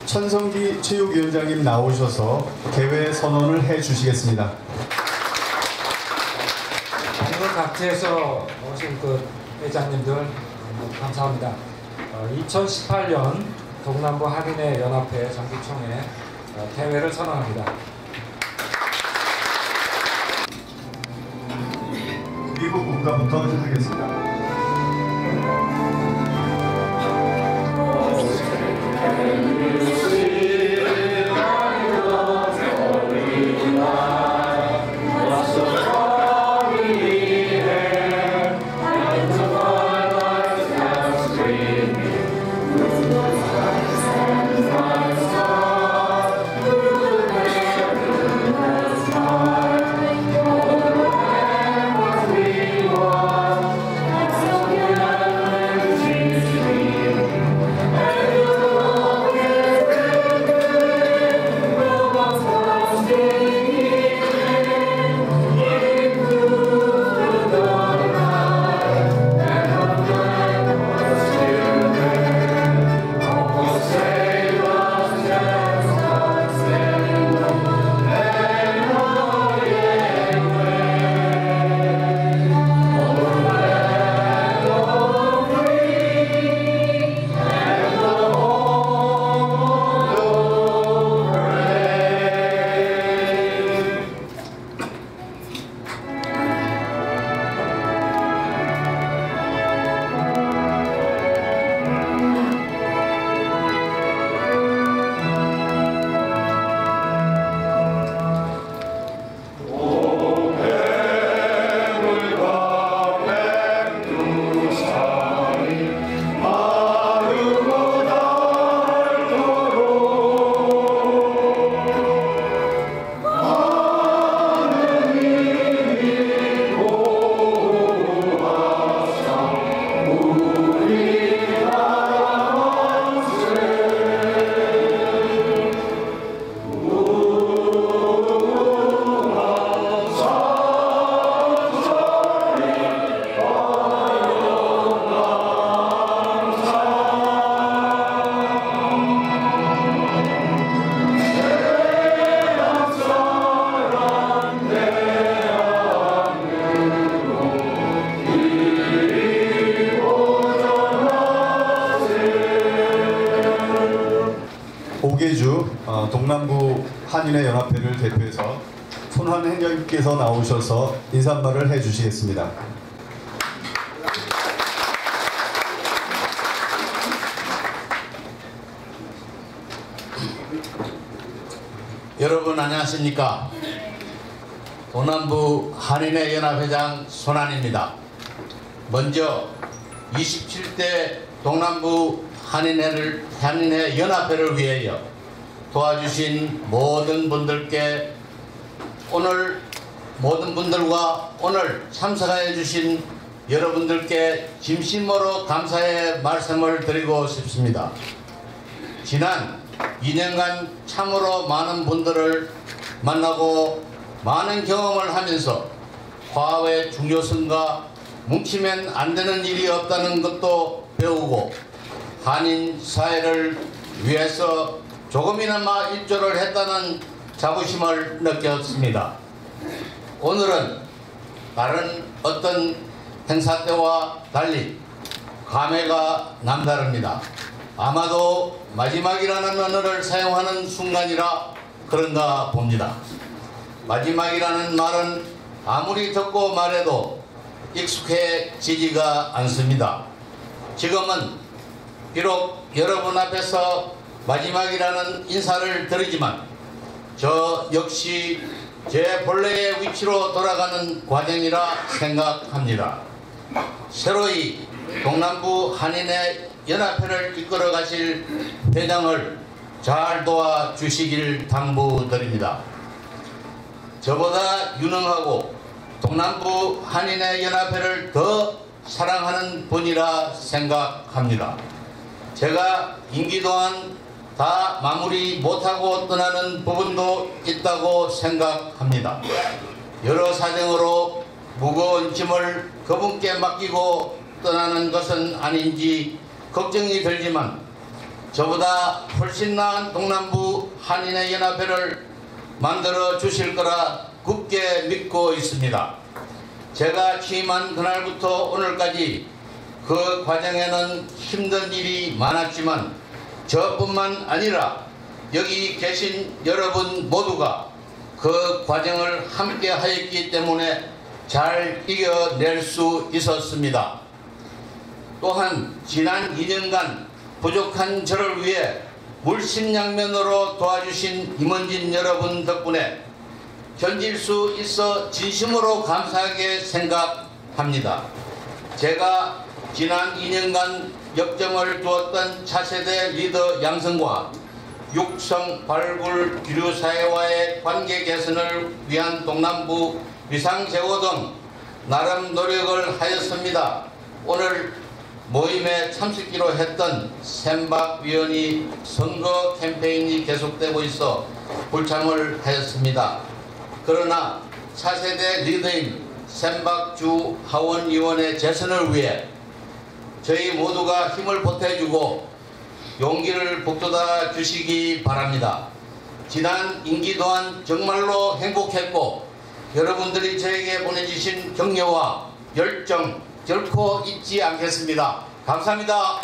천성기 체육위원장님 나오셔서 개회 선언을 해주시겠습니다. 전국 각지에서 오신 회장님들 감사합니다. 2018년 동남부 한인회 연합회 정기총회 개회를 선언합니다. 미국 국가부터 하겠습니다. 오계주 동남부 한인회 연합회를 대표해서 손환행님께서 나오셔서 인사말을 해주시겠습니다. 여러분 안녕하십니까? 동남부 한인회 연합회장 손환입니다. 먼저 27대 동남부 한인회 연합회를 위하여 도와주신 모든 분들과 오늘 참석해 주신 여러분들께 진심으로 감사의 말씀을 드리고 싶습니다. 지난 2년간 참으로 많은 분들을 만나고 많은 경험을 하면서 화합의 중요성과 뭉치면 안 되는 일이 없다는 것도 배우고 한인 사회를 위해서 조금이나마 일조를 했다는 자부심을 느꼈습니다. 오늘은 다른 어떤 행사 때와 달리 감회가 남다릅니다. 아마도 마지막이라는 언어를 사용하는 순간이라 그런가 봅니다. 마지막이라는 말은 아무리 듣고 말해도 익숙해지지가 않습니다. 지금은 비록 여러분 앞에서 마지막이라는 인사를 드리지만 저 역시 제 본래의 위치로 돌아가는 과정이라 생각합니다. 새로이 동남부 한인회 연합회를 이끌어 가실 회장을 잘 도와주시길 당부드립니다. 저보다 유능하고 동남부 한인회 연합회를 더 사랑하는 분이라 생각합니다. 제가 임기 동안 다 마무리 못하고 떠나는 부분도 있다고 생각합니다. 여러 사정으로 무거운 짐을 그분께 맡기고 떠나는 것은 아닌지 걱정이 들지만 저보다 훨씬 나은 동남부 한인의 연합회를 만들어 주실 거라 굳게 믿고 있습니다. 제가 취임한 그날부터 오늘까지 그 과정에는 힘든 일이 많았지만 저뿐만 아니라 여기 계신 여러분 모두가 그 과정을 함께 하였기 때문에 잘 이겨낼 수 있었습니다. 또한 지난 2년간 부족한 저를 위해 물심양면으로 도와주신 임원진 여러분 덕분에 견딜 수 있어 진심으로 감사하게 생각합니다. 제가 지난 2년간 역점을 두었던 차세대 리더 양성과 육성 발굴 기류사회와의 관계 개선을 위한 동남부 위상제고 등 나름 노력을 하였습니다. 오늘 모임에 참석기로 했던 샘박위원이 선거 캠페인이 계속되고 있어 불참을 하였습니다. 그러나 차세대 리더인 샘박주 하원의원의 재선을 위해 저희 모두가 힘을 보태주고 용기를 북돋아 주시기 바랍니다. 지난 임기 동안 정말로 행복했고 여러분들이 저에게 보내주신 격려와 열정 결코 잊지 않겠습니다. 감사합니다.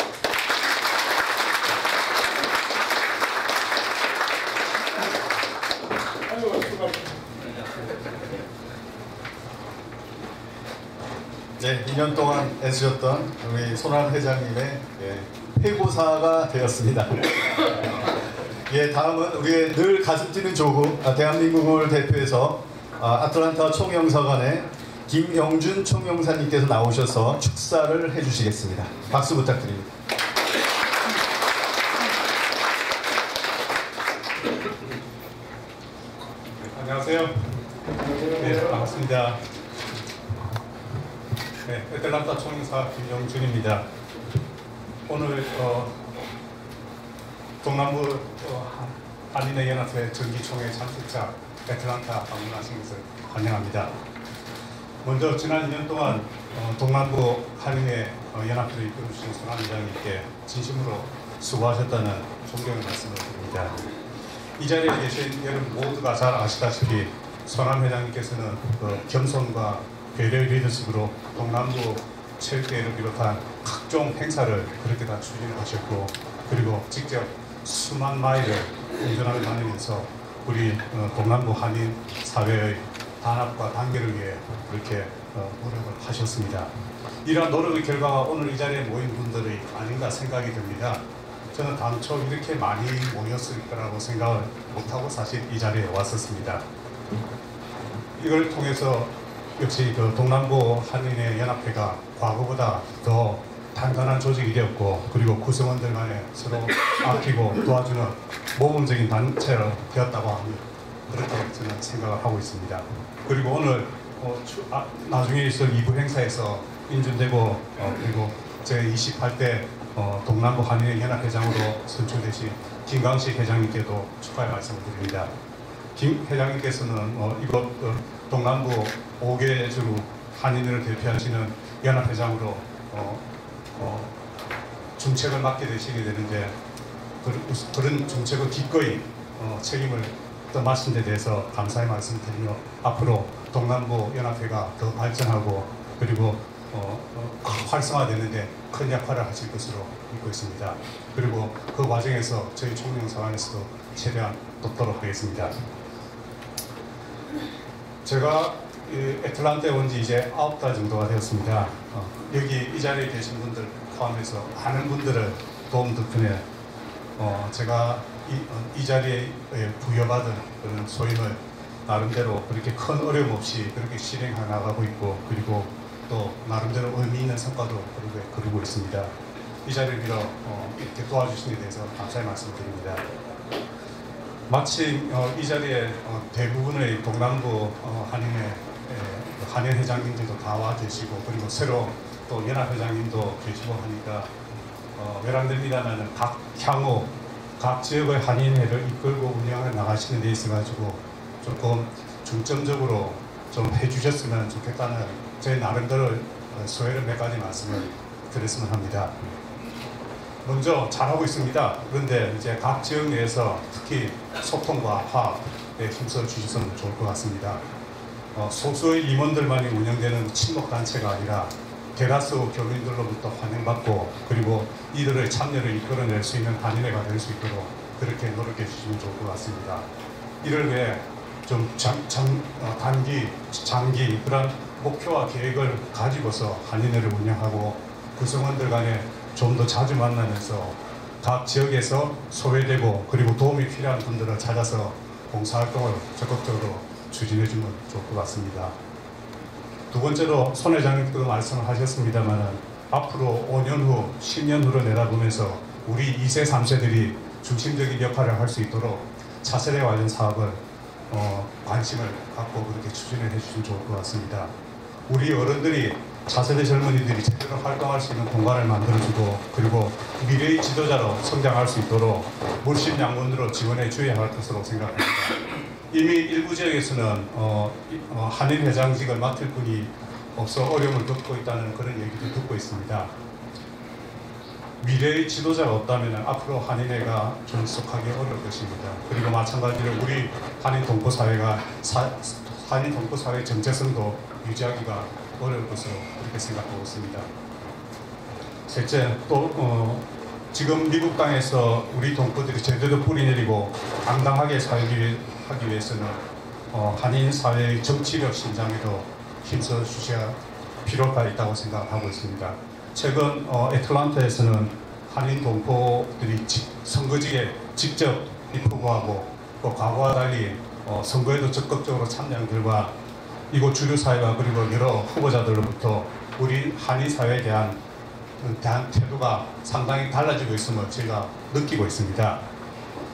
네, 2년 동안 애쓰셨던 우리 손환 회장님의 회고사가 되었습니다. 예, 다음은 우리의 늘 가슴 뛰는 조국, 대한민국을 대표해서 아틀란타 총영사관의 김영준 총영사님께서 나오셔서 축사를 해주시겠습니다. 박수 부탁드립니다. 안녕하세요. 네, 반갑습니다. 네, 애틀란타 총영사 김영준입니다. 오늘 동남부 한인의 연합회 정기총회 참석자 애틀란타 방문하신 것을 환영합니다. 먼저 지난 2년 동안 동남부 한인의 연합회를 이끌어주신 손환 회장님께 진심으로 수고하셨다는 존경의 말씀을 드립니다. 이 자리에 계신 여러분 모두가 잘 아시다시피 손환 회장님께서는 겸손과 배려의 리더십으로 동남부 체육대회를 비롯한 각종 행사를 그렇게 다 추진하셨고, 그리고 직접 수만 마일을 운전하며 다니면서 우리 동남부 한인 사회의 단합과 단결을 위해 그렇게 노력을 하셨습니다. 이러한 노력의 결과가 오늘 이 자리에 모인 분들이 아닌가 생각이 듭니다. 저는 당초 이렇게 많이 모였을 거라고 생각을 못하고 사실 이 자리에 왔었습니다. 이걸 통해서 역시 그 동남부 한인의 연합회가 과거보다 더 단단한 조직이 되었고, 그리고 구성원들 간에 서로 아끼고 도와주는 모범적인 단체로 되었다고 합니다. 그렇게 저는 생각을 하고 있습니다. 그리고 오늘 나중에 있을 2부 행사에서 인준되고 그리고 제 28대 동남부 한인의 연합회장으로 선출되신 김광식 회장님께도 축하의 말씀을 드립니다. 김 회장님께서는 이곳 동남부 5개 주 한인을 대표하시는 연합회장으로 중책을 맡게 되시게 되는데, 그런 중책을 기꺼이 책임을 맡은 데 대해서 감사의 말씀을 드리며, 앞으로 동남부 연합회가 더 발전하고 그리고 활성화되는데 큰 역할을 하실 것으로 믿고 있습니다. 그리고 그 과정에서 저희 총영사관에서도 최대한 돕도록 하겠습니다. 제가 애틀란타에 온 지 이제 9달 정도가 되었습니다. 여기 이 자리에 계신 분들 포함해서 많은 분들을 도움 덕분에 제가 이 자리에 부여받은 그런 소임을 나름대로 그렇게 큰 어려움 없이 그렇게 실행해 나가고 있고, 그리고 또 나름대로 의미 있는 성과도 거두고 있습니다. 이 자리를 빌어 이렇게 도와주신 데 대해서 감사의 말씀을 드립니다. 마침 이 자리에 대부분의 동남부 한인의 한인 회장님들도 다 와 계시고, 그리고 새로 또 연합회장님도 계시고 하니까 외람됩니다만 향후 각 지역의 한인회를 이끌고 운영해 나가시는 데 있어가지고 조금 중점적으로 좀 해주셨으면 좋겠다는 제 나름대로 소회를 몇 가지 말씀을 드렸으면 합니다. 먼저 잘하고 있습니다. 그런데 이제 각 지역 내에서 특히 소통과 화합에 힘써 주시면 좋을 것 같습니다. 소수의 임원들만이 운영되는 친목 단체가 아니라 대다수 교민들로부터 환영받고 그리고 이들의 참여를 이끌어낼 수 있는 한인회가 될 수 있도록 그렇게 노력해 주시면 좋을 것 같습니다. 이를 위해 좀 단기, 장기 그런 목표와 계획을 가지고서 한인회를 운영하고 구성원들 간에 좀 더 자주 만나면서 각 지역에서 소외되고 그리고 도움이 필요한 분들을 찾아서 봉사활동을 적극적으로 추진해 주면 좋을 것 같습니다. 두 번째로 손 회장님도 말씀을 하셨습니다만 앞으로 5년 후, 10년 후를 내다보면서 우리 2세, 3세들이 중심적인 역할을 할 수 있도록 차세대 관련 사업을 관심을 갖고 그렇게 추진을 해주시면 좋을 것 같습니다. 우리 어른들이 차세대 젊은이들이 제대로 활동할 수 있는 공간을 만들어주고 그리고 미래의 지도자로 성장할 수 있도록 물심양문으로 지원해 줘야 할 것으로 생각합니다. 이미 일부 지역에서는 한인 회장직을 맡을 분이 없어 어려움을 겪고 있다는 그런 얘기도 듣고 있습니다. 미래의 지도자가 없다면 앞으로 한인회가 존속하기 어려울 것입니다. 그리고 마찬가지로 우리 한인 동포사회가 한인 동포사회의 정체성도 유지하기가 어려울 것으로 그렇게 생각하고 있습니다. 셋째, 또 지금 미국 땅에서 우리 동포들이 제대로 뿌리내리고 당당하게 하기 위해서는 한인 사회의 정치력 신장에도 힘써 주셔야 필요가 있다고 생각하고 있습니다. 최근 애틀랜타에서는 한인 동포들이 선거직에 직접 입후보하고 또 과거와 달리 선거에도 적극적으로 참여한 결과 이곳 주류 사회와 그리고 여러 후보자들로부터 우리 한인 사회에 대한 태도가 상당히 달라지고 있음을 제가 느끼고 있습니다.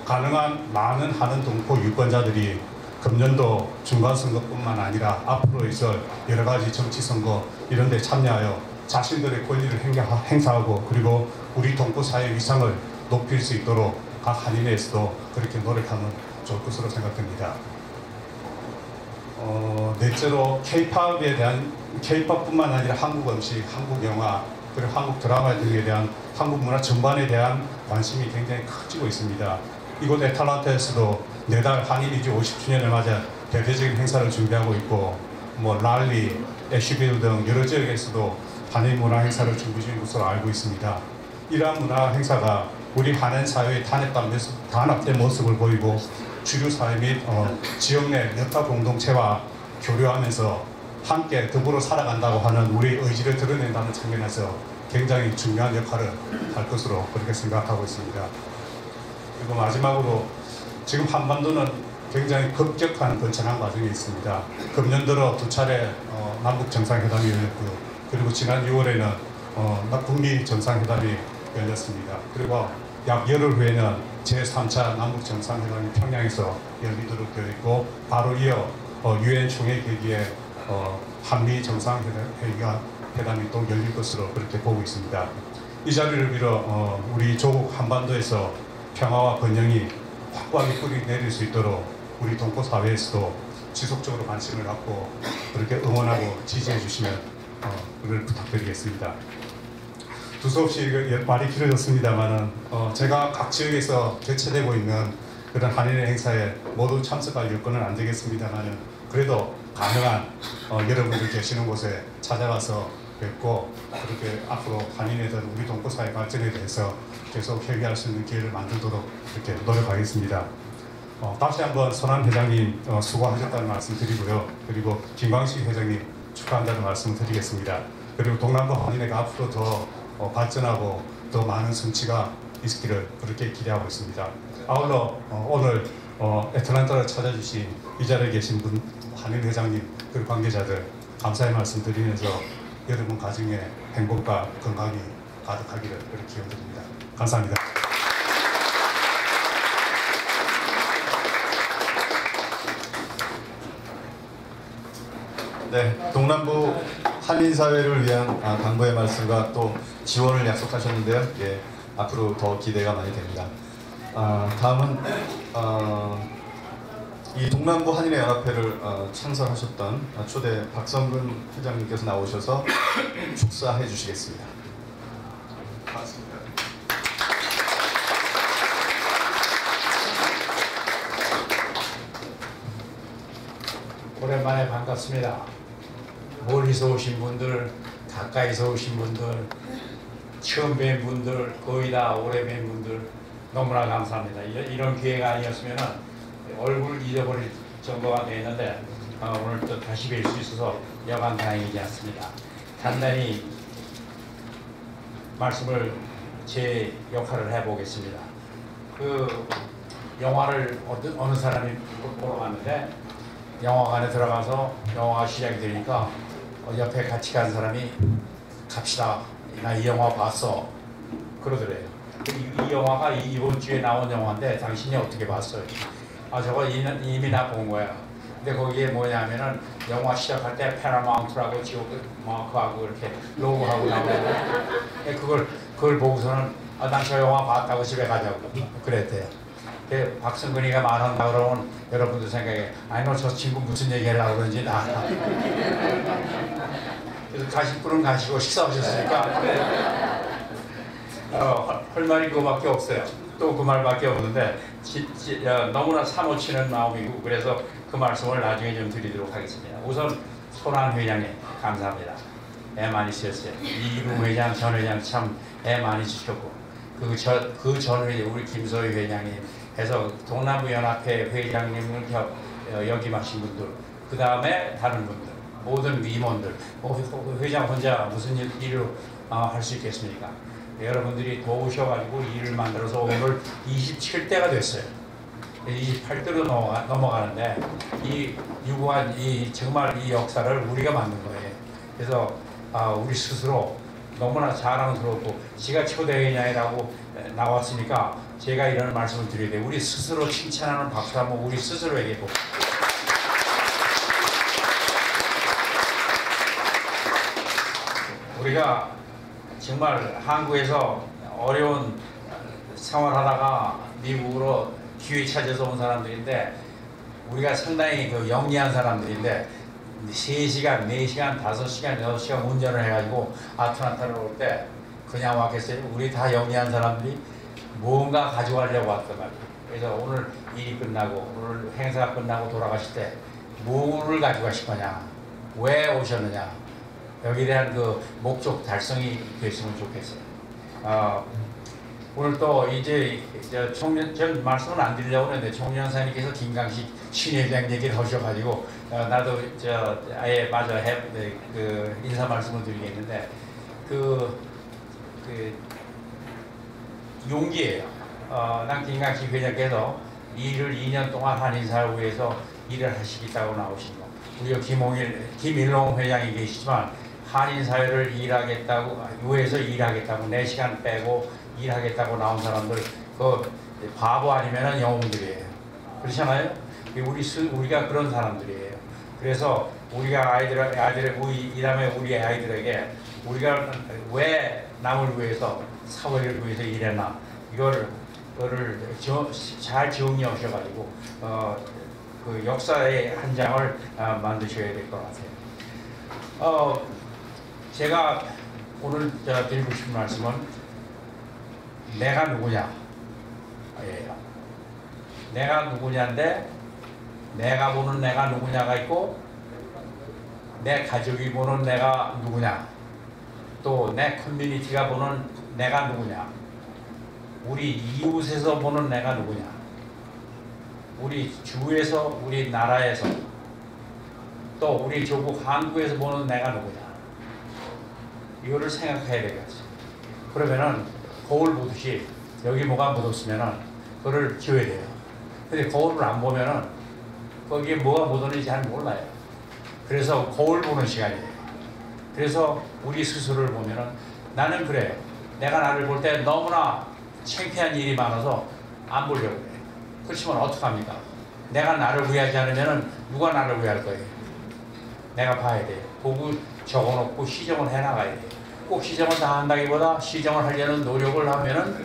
가능한 많은 한인 동포 유권자들이 금년도 중간선거뿐만 아니라 앞으로 있을 여러 가지 정치선거 이런 데 참여하여 자신들의 권리를 행사하고 그리고 우리 동포 사회의 위상을 높일 수 있도록 각 한인회에서도 그렇게 노력하면 좋을 것으로 생각됩니다. 넷째로 K-팝뿐만 아니라 한국 음식, 한국 영화, 그리고 한국 드라마 등에 대한 한국 문화 전반에 대한 관심이 굉장히 커지고 있습니다. 이곳 애틀랜타에서도 내달 한인이주 50주년을 맞아 대대적인 행사를 준비하고 있고 랄리, 애쉬빌 등 여러 지역에서도 한인 문화 행사를 준비 중인 것으로 알고 있습니다. 이러한 문화 행사가 우리 한인 사회의 단합된 모습을 보이고 주류 사회 및 지역 내 여타 공동체와 교류하면서 함께 더불어 살아간다고 하는 우리 의지를 드러낸다는 측면에서 굉장히 중요한 역할을 할 것으로 그렇게 생각하고 있습니다. 그리고 마지막으로 지금 한반도는 굉장히 급격한 번창한 과정이 있습니다. 금년 들어 두 차례 남북 정상회담이 열렸고 그리고 지난 6월에는 북미 정상회담이 열렸습니다. 그리고 약 열흘 후에는 제3차 남북 정상회담이 평양에서 열리도록 되어 있고 바로 이어 유엔 총회 계기에 한미 정상회담이 또 열릴 것으로 그렇게 보고 있습니다. 이 자리를 빌어 우리 조국 한반도에서 평화와 번영이 확고하게 뿌리내릴 수 있도록 우리 동포 사회에서도 지속적으로 관심을 갖고 그렇게 응원하고 지지해 주시면 그걸 부탁드리겠습니다. 두서없이 말이 길어졌습니다만은 제가 각 지역에서 개최되고 있는 그런 한인회 행사에 모두 참석할 여건은 안 되겠습니다만은 그래도 가능한 여러분들 계시는 곳에 찾아가서 뵙고 그렇게 앞으로 한인회든 우리 동포 사회 발전에 대해서 계속 협의할 수 있는 기회를 만들도록 이렇게 노력하겠습니다. 다시 한번 손한 회장님 수고하셨다는 말씀 드리고요. 그리고 김광식 회장님 축하한다는 말씀 드리겠습니다. 그리고 동남부 한인회가 앞으로 더 발전하고 더 많은 성취가 있기를 그렇게 기대하고 있습니다. 아울러 오늘 애틀랜타를 찾아주신 이 자리에 계신 분 한인 회장님 그리고 관계자들 감사의 말씀 드리면서 여러분 가정에 행복과 건강이 가득하기를 그렇게 기원드립니다. 감사합니다. 네, 동남부 한인사회를 위한 당부의 말씀과 또 지원을 약속하셨는데요. 예, 앞으로 더 기대가 많이 됩니다. 다음은 이 동남부 한인회 연합회를 창설하셨던 초대 박성근 회장님께서 나오셔서 축사해 주시겠습니다. 고맙습니다. 오랜만에 반갑습니다. 멀리서 오신 분들, 가까이서 오신 분들, 처음 뵌 분들, 거의 다 오래 뵌 분들 너무나 감사합니다. 이런 기회가 아니었으면 얼굴 잊어버릴 정도가 됐는데 오늘 또 다시 뵐 수 있어서 여간 다행이지 않습니다. 간단히 말씀을 제 역할을 해보겠습니다. 그 영화를 어느 사람이 보러 갔는데 영화관에 들어가서 영화가 시작이 되니까 옆에 같이 간 사람이 갑시다. 나 이 영화 봤어. 그러더래요. 이 영화가 이번 주에 나온 영화인데 당신이 어떻게 봤어요? 아 저거 이미 나 본 거야. 근데 거기에 뭐냐면은 영화 시작할 때 패러마운트라고 지옥 마크하고 이렇게 로고하고 나오는데 그걸 보고서는 난 저 영화 봤다고 집에 가자고 그랬대요. 박성근이가 말한다 그러면 여러분들 생각에 아니 너 저 친구 무슨 얘기 하려고 그러는지 나 그래서 가실 분은 가시고 식사하셨으니까 할 말이 그거밖에 없어요. 또 그 말밖에 없는데 너무나 사무치는 마음이고 그래서 그 말씀을 나중에 좀 드리도록 하겠습니다. 우선 손한 회장님 감사합니다. 애 많이 쓰셨어요. 이부 회장, 전 회장 참 애 많이 주셨고 그 전 회장 우리 김소희 회장님 해서 동남부연합회 회장님을 역임하신 분들 그 다음에 다른 분들 모든 임원들 회장 혼자 무슨 일을 할 수 있겠습니까? 여러분들이 도우셔가지고 일을 만들어서 오늘 27대가 됐어요. 28대로 넘어가는데 이 유구한 정말 이 역사를 우리가 만든 거예요. 그래서 우리 스스로 너무나 자랑스럽고 지가 초대회장이라고 나왔으니까 제가 이런 말씀을 드려야 돼요. 우리 스스로 칭찬하는 박수 한번 우리 스스로에게 보. 우리가 정말 한국에서 어려운 생활하다가 미국으로 기회 찾아서 온 사람들인데 우리가 상당히 그 영리한 사람들인데 3시간, 4시간, 5시간, 6시간 운전을 해가지고 아틀란타로 올 때 그냥 왔겠어요? 우리 다 영리한 사람들이 뭔가 가져가려고 왔단 말이에요. 그래서 오늘 일이 끝나고 오늘 행사가 끝나고 돌아가실 때 뭐를 가져가실 거냐? 왜 오셨느냐? 여기에 대한 그 목적 달성이 됐으면 좋겠어요. 오늘 또 이제 전 말씀을 안 드리려고 했는데 총련사님께서 김강식 신회장 얘기를 하셔가지고 나도 아예 마저 그 인사 말씀을 드리겠는데 그 용기예요. 난 김강식 회장께서 일을 2년 동안 한인사회에서 일을 하시겠다고 나오신 거. 우리가 김일롱 회장이 계시지만 한인사회를 일하겠다고 유에서 일하겠다고 4시간 빼고 일하겠다고 나온 사람들 그 바보 아니면은 영웅들이에요. 그렇잖아요? 우리가 그런 사람들이에요. 그래서 우리가 이 다음에 우리 아이들에게 우리가 왜 남을 위해서 사회를 위해서 일했나 이거를 잘 정리하셔가지고 그 역사의 한 장을 만드셔야 될 것 같아요. 제가 오늘 드리고 싶은 말씀은 내가 누구냐 예요. 내가 누구냐인데 내가 보는 내가 누구냐가 있고 내 가족이 보는 내가 누구냐 또 내 커뮤니티가 보는 내가 누구냐 우리 이웃에서 보는 내가 누구냐 우리 주에서 우리 나라에서 또 우리 조국 한국에서 보는 내가 누구냐 이거를 생각해야 되겠지. 그러면은 거울 보듯이 여기 뭐가 묻었으면은 그거를 지워야 돼요. 근데 거울을 안 보면은 거기에 뭐가 묻었는지 잘 몰라요. 그래서 거울 보는 시간이에요. 그래서 우리 스스로를 보면은 나는 그래요. 내가 나를 볼 때 너무나 창피한 일이 많아서 안 보려고 해요. 그렇지만 어떡합니까? 내가 나를 위하지 않으면은 누가 나를 위할 거예요? 내가 봐야 돼요. 보고 적어놓고 시정을 해나가야 돼요. 꼭 시정을 다 한다기보다 시정을 하려는 노력을 하면은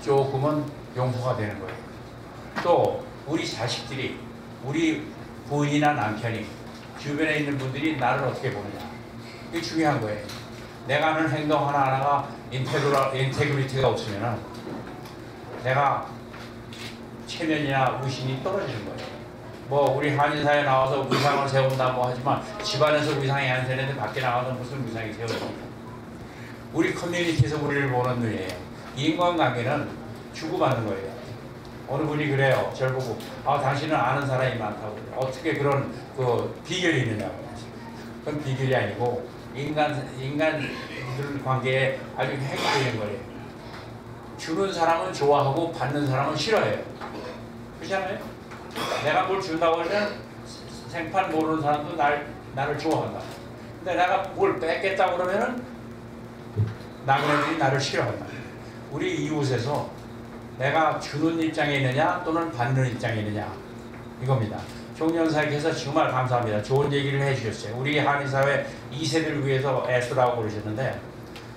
조금은 용서가 되는 거예요. 또 우리 자식들이 우리 부인이나 남편이 주변에 있는 분들이 나를 어떻게 보느냐 이게 중요한 거예요. 내가 하는 행동 하나하나가 인테그리티가 없으면은 내가 체면이나 의신이 떨어지는 거예요. 뭐 우리 한인사회 나와서 위상을 세운다 뭐 하지만 집안에서 위상이 안 세는데 밖에 나가서 무슨 위상이 세워집니까? 우리 커뮤니티에서 우리를 보는 눈이에요. 인간관계는 주고받는 거예요. 어느 분이 그래요. 저를 보고 당신은 아는 사람이 많다고. 어떻게 그런 그 비결이 있느냐고. 그건 비결이 아니고 인간들 관계에 아주 핵심적인 거예요. 주는 사람은 좋아하고 받는 사람은 싫어해요. 그렇잖아요? 내가 뭘 준다고 하면 생판 모르는 사람도 나를 좋아한다. 근데 내가 뭘 뺏겠다고 그러면은 나그네들이 나를 싫어한다. 우리 이웃에서 내가 주는 입장에 있느냐 또는 받는 입장에 있느냐 이겁니다. 종년사께서 정말 감사합니다. 좋은 얘기를 해주셨어요. 우리 한인사회 2세들을 위해서 애쓰라고 그러셨는데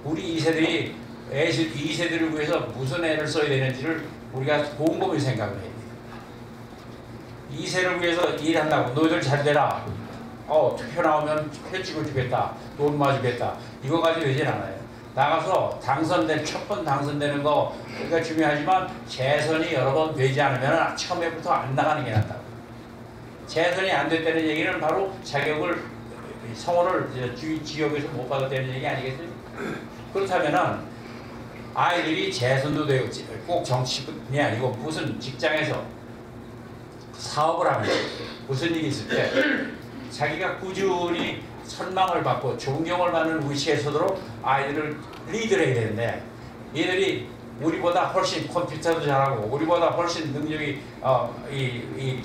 우리 2세들을 위해서 무슨 애를 써야 되는지를 우리가 곰곰이 생각을 해야 돼요. 2세를 위해서 일한다고 너희들 잘 되라. 투표 나오면 표 찍어주겠다. 돈 마주겠다. 이거 가지고 되진 않아요. 나가서 첫 번 당선되는 거가 중요하지만 재선이 여러 번 되지 않으면 처음에부터 안 나가는 게 낫다고. 재선이 안 됐다는 얘기는 바로 자격을 성원을 지역에서 못 받았다는 얘기 아니겠어요? 그렇다면은 아이들이 재선도 되고 꼭 정치인이 아니고 무슨 직장에서 사업을 하면 무슨 일이 있을 때 자기가 꾸준히 선망을 받고 존경을 받는 위치에 서도록 아이들을 리드를 해야 되는데 얘들이 우리보다 훨씬 컴퓨터도 잘하고 우리보다 훨씬 능력이 이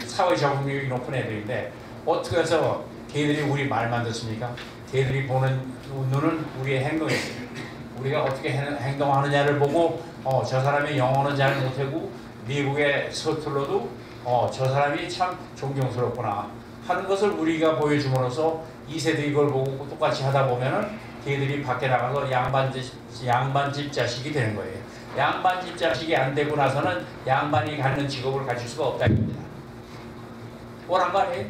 사회 적응력이 높은 애들인데 어떻게 해서 걔들이 우리 말만 듣습니까? 걔들이 보는 눈은 우리의 행동이에요. 우리가 어떻게 행동하느냐를 보고 저 사람이 영어는 잘 못하고 미국에 서툴러도 저 사람이 참 존경스럽구나 하는 것을 우리가 보여줌으로써 2세대 이걸 보고 똑같이 하다 보면은 걔들이 밖에 나가서 양반집 자식이 되는 거예요. 양반집 자식이 안 되고 나서는 양반이 갖는 직업을 가질 수가 없다는 겁니다. 뭐란 말이에요?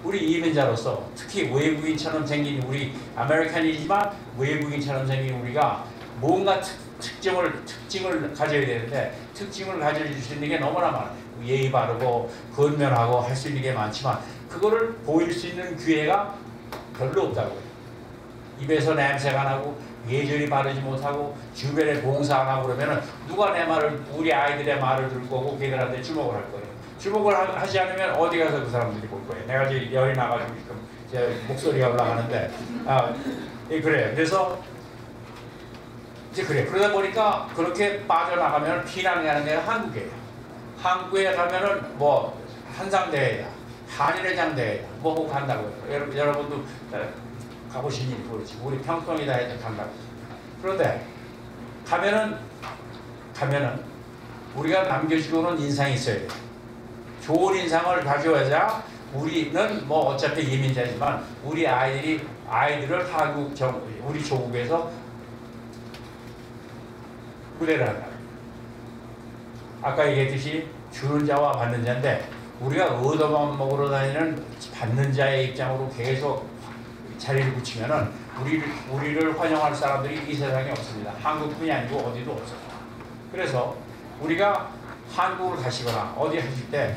우리 이민자로서 특히 외국인처럼 생긴 우리 아메리칸이지만 외국인처럼 생긴 우리가 뭔가 특징을 가져야 되는데 특징을 가질 수 있는 게 너무나 많아요. 예의 바르고 건면하고 할 수 있는 게 많지만 그거를 보일 수 있는 기회가 별로 없다고요. 입에서 냄새가 나고 예절이 바르지 못하고 주변에 봉사 안 하고 그러면은 누가 내 말을 우리 아이들의 말을 들을 거고 걔들한테 주목을 할 거예요. 주목을 하지 않으면 어디 가서 그 사람들이 볼 거예요. 내가 이제 열이 나가지고 지금 제 목소리가 올라가는데 그래요. 그래서 이제 그래. 그러다 보니까 그렇게 빠져나가면 피난을 가는 데가 한국이에요. 한국에 가면은 뭐 한상대회다, 한일회장 대회다, 뭐 하고 간다고요. 여러분도 가보신 일이 그렇지. 우리 평통이다 해서 간다고. 그런데 가면은 우리가 남겨주고는 인상이 있어야 돼요. 좋은 인상을 가져와야 우리는 뭐 어차피 이민자지만 우리 아이들을 우리 조국에서 무대를 한다. 아까 얘기했듯이 주는 자와 받는 자인데 우리가 얻어만 먹으러 다니는 받는 자의 입장으로 계속 자리를 붙이면은 우리를 환영할 사람들이 이 세상에 없습니다. 한국뿐이 아니고 어디도 없어요. 그래서 우리가 한국을 가시거나 어디 하실 때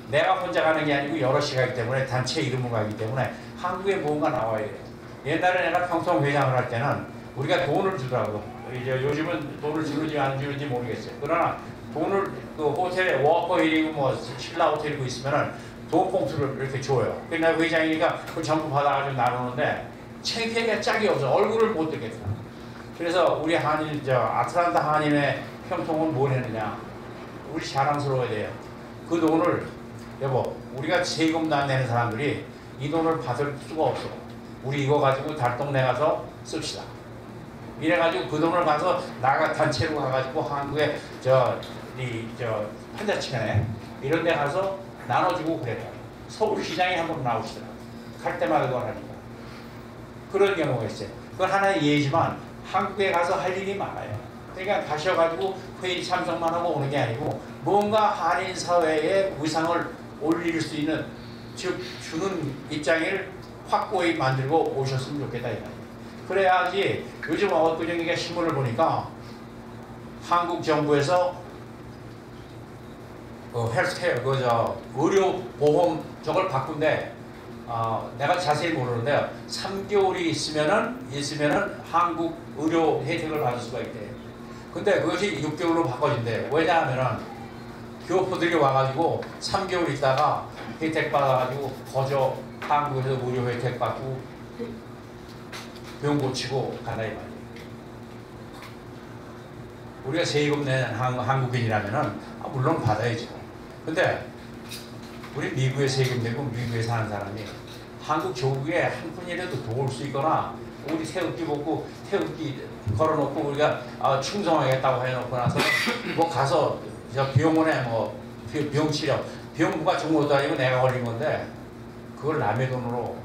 내가 혼자 가는 게 아니고 여럿이 가기 때문에 단체 이름으로 가기 때문에 한국에 뭔가 나와야 돼요. 옛날에 내가 평통회장을 할 때는 우리가 돈을 주더라고요. 이제 요즘은 돈을 주는지 안 주는지 모르겠어요. 그러나 돈을 그 호텔에 워커힐이고 뭐 신라 호텔이고 있으면은 돈 봉투를 이렇게 줘요. 그래서 내가 회장이니까 그걸 전부 받아가지고 나누는데 창피하게 짝이 없어. 얼굴을 못 들겠어. 그래서 우리 아틀란타 한인의 평통은 뭘 했느냐. 우리 자랑스러워야 돼요. 그 돈을 여보 우리가 세금도 안 내는 사람들이 이 돈을 받을 수가 없어. 우리 이거 가지고 달동네 가서 씁시다. 이래가지고 그 돈을 가서 나가 단체로 가가지고 한국에 판자치간에 이런 데 가서 나눠주고 그래요. 서울시장에 한번 나오시더라고요. 갈 때마다 그걸 하니까. 그런 경우가 있어요. 그건 하나의 예지만 한국에 가서 할 일이 많아요. 그러니까 가셔가지고 회의 참석만 하고 오는 게 아니고 뭔가 한인 사회의 위상을 올릴 수 있는 즉 주는 입장을 확고히 만들고 오셨으면 좋겠다 이 말이에요. 그래야지 요즘 엊그저께 신문을 보니까 한국 정부에서 헬스케어 의료 보험 저걸 바꾼데 내가 자세히 모르는데 3개월이 있으면은 한국 의료 혜택을 받을 수가 있대. 근데 그것이 6개월로 바꿔진대. 왜냐하면은 교포들이 와가지고 3개월 있다가 혜택 받아가지고 거저 한국에서 의료 혜택 받고 병 고치고 간다 이 말이에요. 우리가 세금 내는 한국인이라면은 물론 받아야죠. 근데 우리 미국에 세금 내고 미국에 사는 사람이 한국 조국에 한 푼이라도 도울 수 있거나 우리 태극기 먹고 태극기 걸어놓고 우리가 충성하겠다고 해놓고 나서 뭐 가서 저 병원에 뭐 병치료 병부가 준 것도 아니고 내가 걸린 건데 그걸 남의 돈으로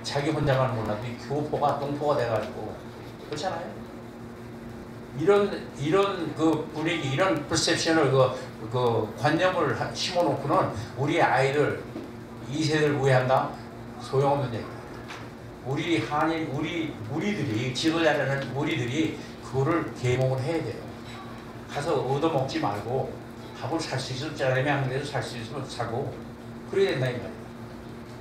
자기 혼자만 몰라도 이 교포가 똥포가 돼가지고 그렇잖아요. 이런 그 분위기, 이런 퍼셉션을 그 관념을 심어놓고는 우리 아이들 2세대를 우회한다? 소용없는 얘기야. 우리 한인, 우리들이 지도자라는 우리들이 그거를 계몽을 해야 돼요. 가서 얻어먹지 말고 밥을 살 수 있으면 짜장면 한 데서 살 수 있으면 사고 그래야 된다 이 말이야.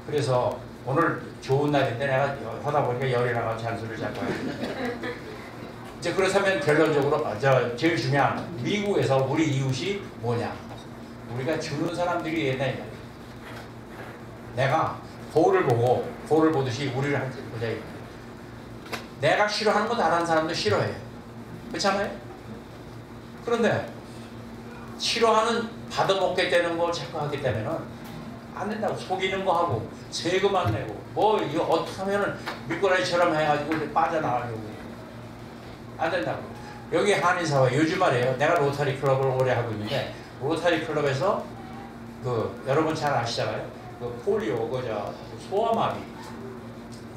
그래서 오늘 좋은 날인데 내가 하다 보니까 열이 나가 잔소리를 자꾸 하는데 이제 그렇다면 결론적으로 제일 중요한 미국에서 우리 이웃이 뭐냐? 우리가 주는 사람들이 옛날 말이야. 내가 거울을 보듯이 우리를 한 보자. 내가 싫어하는 거 다른 사람도 싫어해. 그렇잖아요? 그런데 싫어하는 받아먹겠다는 걸 자꾸 하기 때문에 안 된다고. 속이는 거 하고 세금 안 내고 뭐 이거 어떻게 하면은 미꾸라지처럼 해가지고 빠져나가려고 안 된다고. 여기 한인사회 요즘 말이에요. 내가 로타리 클럽을 오래 하고 있는데 로타리 클럽에서 그 여러분 잘 아시잖아요. 그 폴리오 소아마비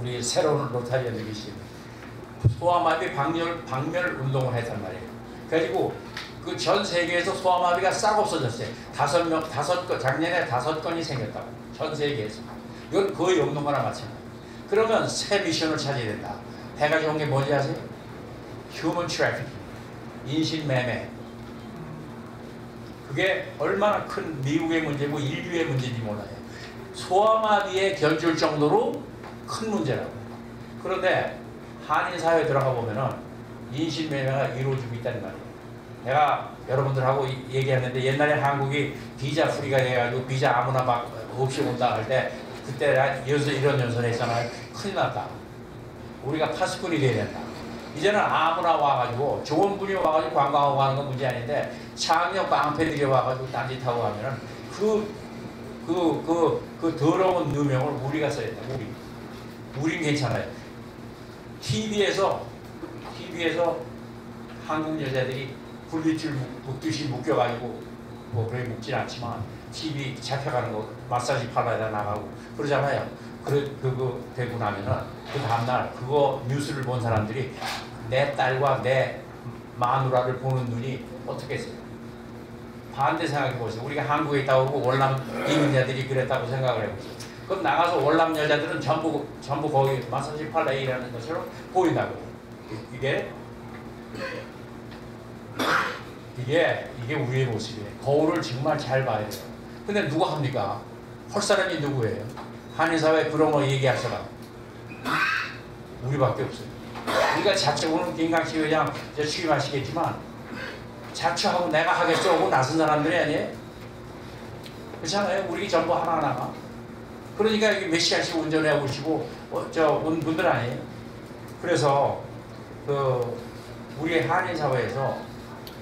우리 새로운 로타리언들이 계시는 소아마비 박멸 운동을 했단 말이에요. 그래가지고 그 전 세계에서 소아마비가 싹 없어졌어요. 작년에 5건이 생겼다고. 전 세계에서. 이건 거의 없는 거나 마찬가지예요. 그러면 새 미션을 찾아야 된다. 해가지고 온 게 뭔지 아세요? 휴먼 트래피킹, 인신매매. 그게 얼마나 큰 미국의 문제고 인류의 문제인지 몰라요. 소아마비에 견줄 정도로 큰 문제라고. 그런데 한인사회에 들어가 보면은 인신매매가 이루어지고 있다는 말이에요. 내가 여러분들하고 얘기했는데 옛날에 한국이 비자 프리가 돼가지고 비자 아무나 막 없이 온다 할 때 그때 이런 연설을 했잖아요. 큰일 났다. 우리가 파수꾼이 돼야 된다. 이제는 아무나 와가지고 좋은 분이 와가지고 관광하고 가는 건 문제 아닌데 창녕 깡패들이 와가지고 딴짓하고 하면은 그 더러운 누명을 우리가 써야 된다. 우린 괜찮아요. TV에서 한국 여자들이 분리줄 묶듯이 묶여가지고 뭐 그렇게 묶진 않지만 TV 잡혀가는 거 마사지 팔러에다 나가고 그러잖아요. 그거 되고 나면은 그 다음날 그거 뉴스를 본 사람들이 내 딸과 내 마누라를 보는 눈이 어떻게 했어요? 반대 생각해 보세요. 우리가 한국에 있다고 그러고 월남 이민자들이 그랬다고 생각을 해보세요. 그럼 나가서 월남 여자들은 전부 거기 마사지 팔러에 일하는 것처럼 보인다고. 이게 우리의 모습이에요. 거울을 정말 잘 봐야 돼요. 근데 누가 합니까? 할 사람이 누구예요? 한인사회 그런 거 얘기할 사람 우리밖에 없어요. 우리가 자처 오늘 김강식 회장 취임하시겠지만 자처하고 내가 하겠어 하고 나선 사람들이 아니에요? 그렇잖아요. 우리 전부 하나하나가. 그러니까 여기 몇 시간씩 운전해 오시고 온 분들 아니에요? 그래서 우리 한인사회에서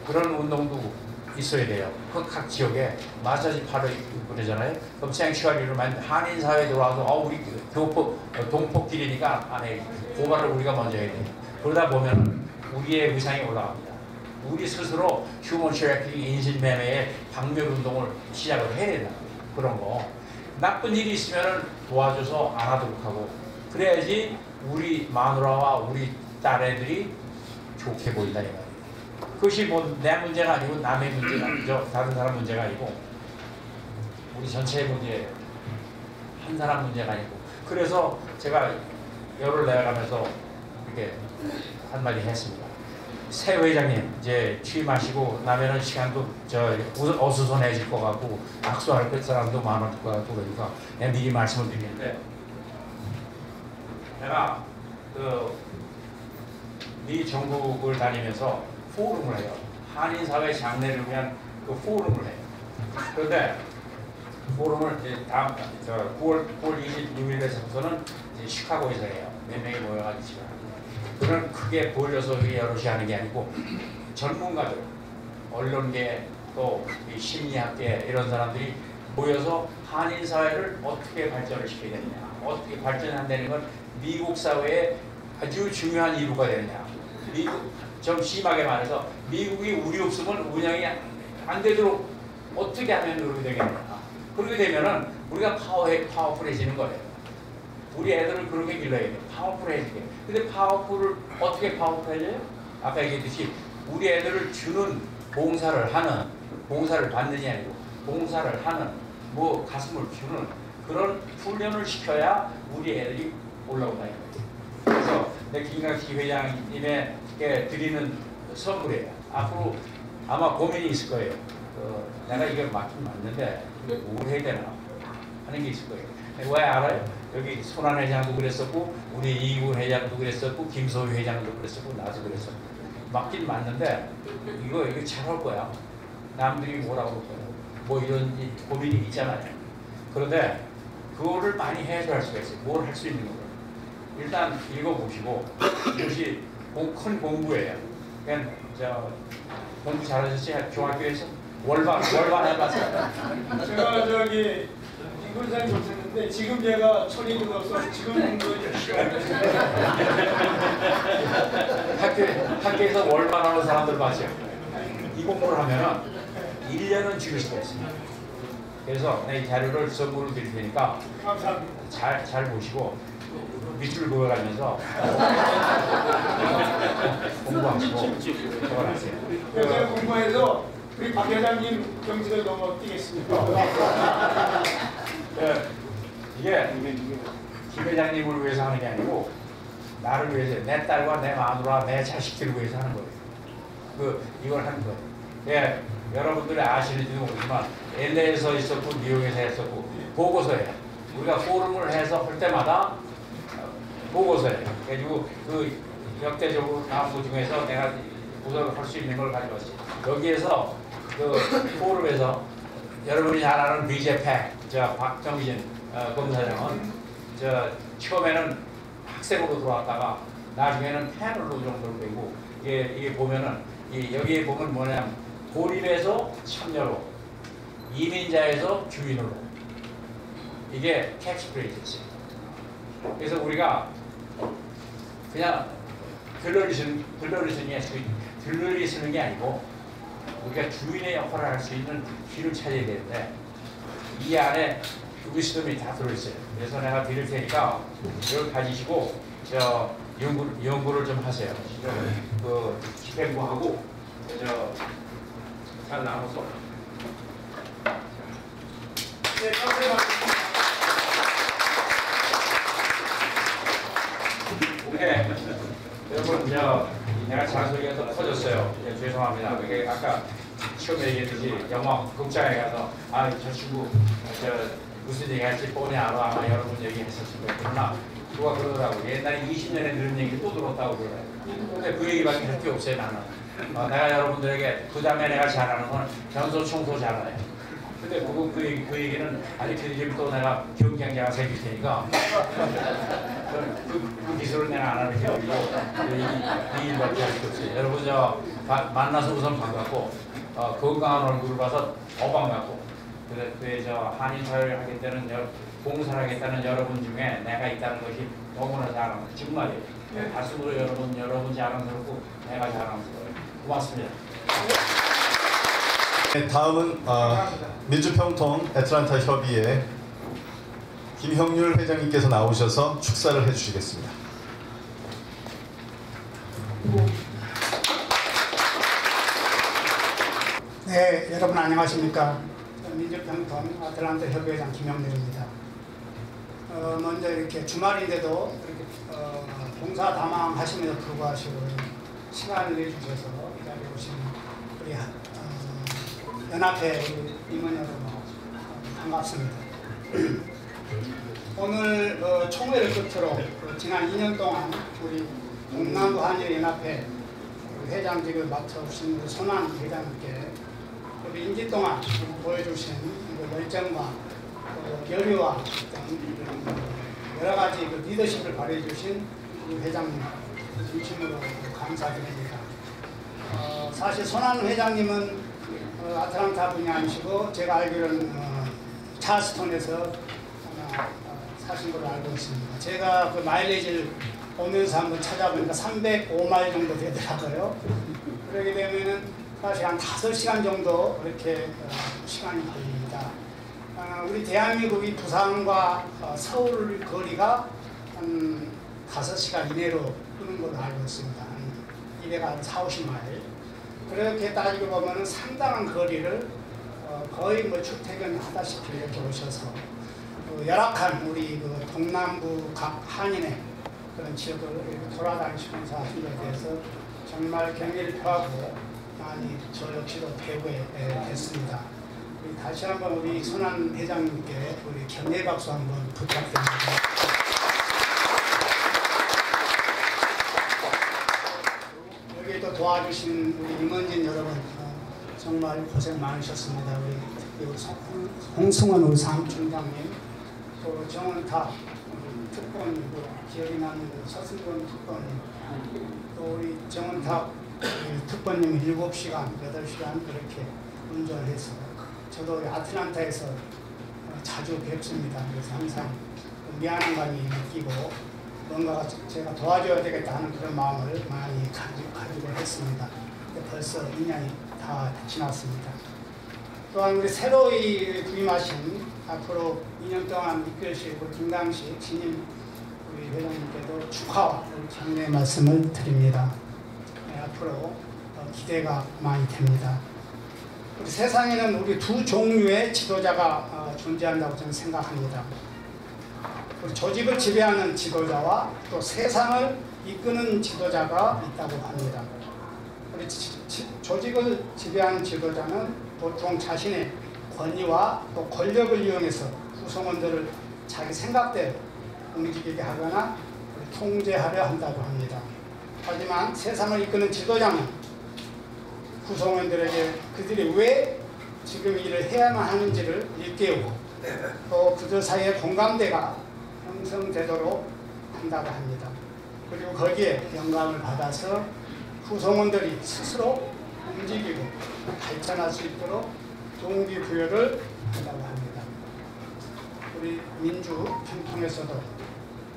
그런 운동도 있어야 돼요. 그 각 지역에 마사지 파러 그러잖아요. 그럼 생슈아리를 한인사회에 들어와서 우리 동포끼리니까 안 해. 고발을 우리가 먼저 해야 돼요. 그러다 보면 우리의 위상이 올라갑니다. 우리 스스로 휴먼 트래피킹 인신매매의 박멸 운동을 시작을 해야 된다. 그런 거. 나쁜 일이 있으면 도와줘서 안 하도록 하고 그래야지 우리 마누라와 우리 딸애들이 좋게 보인다 이 말이에요. 그것이 뭐 내 문제가 아니고 남의 문제가 아니죠. 다른 사람 문제가 아니고 우리 전체의 문제예요. 한 사람 문제가 아니고. 그래서 제가 열을 내가면서 이렇게 한마디 했습니다. 새 회장님 이제 취임하시고 나면은 시간도 어수선해질 것 같고 악수할 사람도 많을 것 같고 그러니까 내가 미리 말씀을 드리는데 내가 미 전국을 다니면서 포럼을 해요. 한인 사회 장래를 위한 그 포럼을 해요. 그런데 포럼을 이제 다음 9월 26일에서부터는 이제 시카고에서 해요. 몇 명이 모여가지고 그런 크게 보여서 여럿이 하는 게 아니고 전문가들, 언론계 또 심리학계 이런 사람들이 모여서 한인 사회를 어떻게 발전을 시켜야 되느냐, 어떻게 발전한다는 건 미국 사회에 아주 중요한 이유가 되느냐. 미국 좀 심하게 말해서 미국이 우리 없으면 운영이 안 되도록 어떻게 하면 그렇게 되겠느냐. 그렇게 되면은 우리가 파워풀해지는 거예요. 우리 애들을 그렇게 길러야 돼요. 파워풀해지게. 근데 파워풀을 어떻게 파워풀해져요? 아까 얘기했듯이 우리 애들을 주는 봉사를 하는, 봉사를 받는 게 아니고 봉사를 하는, 뭐 가슴을 주는 그런 훈련을 시켜야 우리 애들이 올라온다. 그래서 내 김강식 회장님에게 드리는 선물이에요. 앞으로 아마 고민이 있을 거예요. 내가 이게 맞긴 맞는데 뭘 해야 되나 하는 게 있을 거예요. 왜 알아요? 여기 손한 회장도 그랬었고 우리 이군 회장도 그랬었고 김소희 회장도 그랬었고 나도 그랬었고 맞긴 맞는데 이거 잘할 거야. 남들이 뭐라고 할 거야. 뭐 이런 고민이 있잖아요. 그런데 그거를 많이 해소할 수가 있어요. 뭘 할 수 있는 거예요. 일단 읽어보시고 이것이 큰 공부예요. 그냥 공부 잘하셨지? 중학교에서 월반 해봤어요. 제가 저기 인권사님 못했는데 지금 제가 철이 들어서 지금 공부 열심히 하고 있습니다. 학교에서 월반 하는 사람들 봤어요. 이 공부를 하면은 1년은 죽일 수가 있습니다. 그래서 이 자료를 선물을 드릴 테니까 감사합니다. 잘 보시고 밑줄 그어가면서 공부하시고 적어놨어요. 제가 공부해서 우리 박 회장님 경지를 넘어 뛰겠습니다. 이게 김 회장님을 위해서 하는 게 아니고 나를 위해서, 내 딸과 내 마누라, 내 자식들을 위해서 하는 거예요. 이걸 하는 거예요. 예, 여러분들이 아시는지도 모르지만 LA에서 있었고 뉴욕에서 했었고 보고서에 우리가 포럼을 해서 할 때마다 보고서에 그래가지고 그 역대적으로 나온 것 중에서 내가 우선 할 수 있는 걸 가져왔어요. 여기에서 그 포럼에서 여러분이 잘 아는 BJ팩 박정진 검사장은 처음에는 학생으로 들어왔다가 나중에는 패널로 정도로 되고 이게 보면은 여기에 보면 뭐냐면 고립에서 참여로 이민자에서 주인으로 이게 캐치프레이즈였어요. 그래서 우리가 그냥 들러리 쓰는 게 아니고 우리가 주인의 역할을 할 수 있는 길을 찾아야 되는데 이 안에 위스덤이 다 들어있어요. 그래서 내가 드릴 테니까 이걸 가지시고 연구를 좀 하세요. 집행부하고 잘 나눠서. 네, 감사합니다. 네. 여러분 내가 잔소리가 더 커졌어요. 죄송합니다. 그게 아까 처음에 얘기했듯이 영화 극장에 가서 저 친구 무슨 얘기 할지 뻔히 알아. 아마 여러분 얘기했었을 거예요. 그러나 누가 그러더라고. 옛날에 20년에 들은 얘기를 또 들었다고 그러더라고요. 근데 그 얘기밖에 할 게 없어요. 나는. 내가 여러분들에게 그 다음에 내가 잘하는 건 변소 청소 잘해요. 근데 그 얘기는 알려드리면 또 내가 경쟁자가 생길 테니까 그 기술을 내가 안 하는 게 아니고 이 일밖에 할 수 없어요. 여러분 만나서 우선 반갑고 건강한 얼굴을 봐서 더 반갑고 그래서 한인 사회를 하겠다는 봉사를 하겠다는 여러분 중에 내가 있다는 것이 너무나 자랑스러워요. 정말이에요. 가슴으로 여러분 자랑스럽고 내가 자랑스러워요. 고맙습니다. 네, 다음은 민주평통 애틀랜타 협의회 김형률 회장님께서 나오셔서 축사를 해주시겠습니다. 네, 여러분 안녕하십니까? 민주평통 애틀랜타 협의회장 김형률입니다. 먼저 이렇게 주말인데도 이렇게 봉사다망 하심에도 불구하고 시간을 내주셔서 이 자리에 오신 우리 연합회 임원 여러분 반갑습니다. 오늘 총회를 끝으로 지난 2년 동안 우리 동남부 한일연합회 회장직을 맡아오신 손한 회장님께 우리 임기 동안 보여주신 열정과 결의와 여러 가지 리더십을 발휘해주신 회장님 진심으로 감사드립니다. 사실 손한 회장님은 아틀란타 분이 아니시고 제가 알기로는 찰스톤에서 사신 걸로 알고 있습니다. 제가 그 마일리지를 오면서 한번 찾아보니까 305마일 정도 되더라고요. 그러게 되면은 사실 한 5시간 정도 이렇게 시간이 걸립니다. 우리 대한민국이 부산과 서울 거리가 한 5시간 이내로 끄는 걸로 알고 있습니다. 이래가 한 4-50마일. 그렇게 따지고 보면 상당한 거리를 거의 뭐 출퇴근하다시피 이렇게 오셔서 열악한 우리 동남부 각 한인의 그런 지역을 돌아다니시면서 하신 것에 대해서 정말 경의를 표하고 많이 저 역시도 배우게 됐습니다. 다시 한번 우리 손한 회장님께 우리 격려 박수 한번 부탁드립니다. 여기 또 도와주신 우리 임원진 여러분 정말 고생 많으셨습니다. 우리 홍승원 우리 사무총장님, 또 정원탁 특보님, 기억이 나는 서승권 특보님, 또 우리 정원탁 특보님 7시간, 8시간 그렇게 운전해서 저도 아틀란타에서 자주 뵙습니다. 그래서 항상 미안한 감이 느끼고 뭔가 제가 도와줘야 되겠다 하는 그런 마음을 많이 가지고 했습니다. 벌써 2년이 다 지났습니다. 또한 우리 새로이 부임하신 앞으로 2년 동안 이끌실 김강식 신임 우리 회장님께도 축하와 격려의 말씀을 드립니다. 네, 앞으로 기대가 많이 됩니다. 우리 세상에는 우리 두 종류의 지도자가 존재한다고 저는 생각합니다. 우리 조직을 지배하는 지도자와 또 세상을 이끄는 지도자가 있다고 합니다. 우리 조직을 지배하는 지도자는 보통 자신의 권위와 또 권력을 이용해서 구성원들을 자기 생각대로 움직이게 하거나 통제하려 한다고 합니다. 하지만 세상을 이끄는 지도자는 구성원들에게 그들이 왜 지금 일을 해야만 하는지를 일깨우고 또 그들 사이의 공감대가 형성되도록 한다고 합니다. 그리고 거기에 영감을 받아서 구성원들이 스스로 움직이고 발전할 수 있도록 동기부여를 한다고 합니다. 우리 민주평통에서도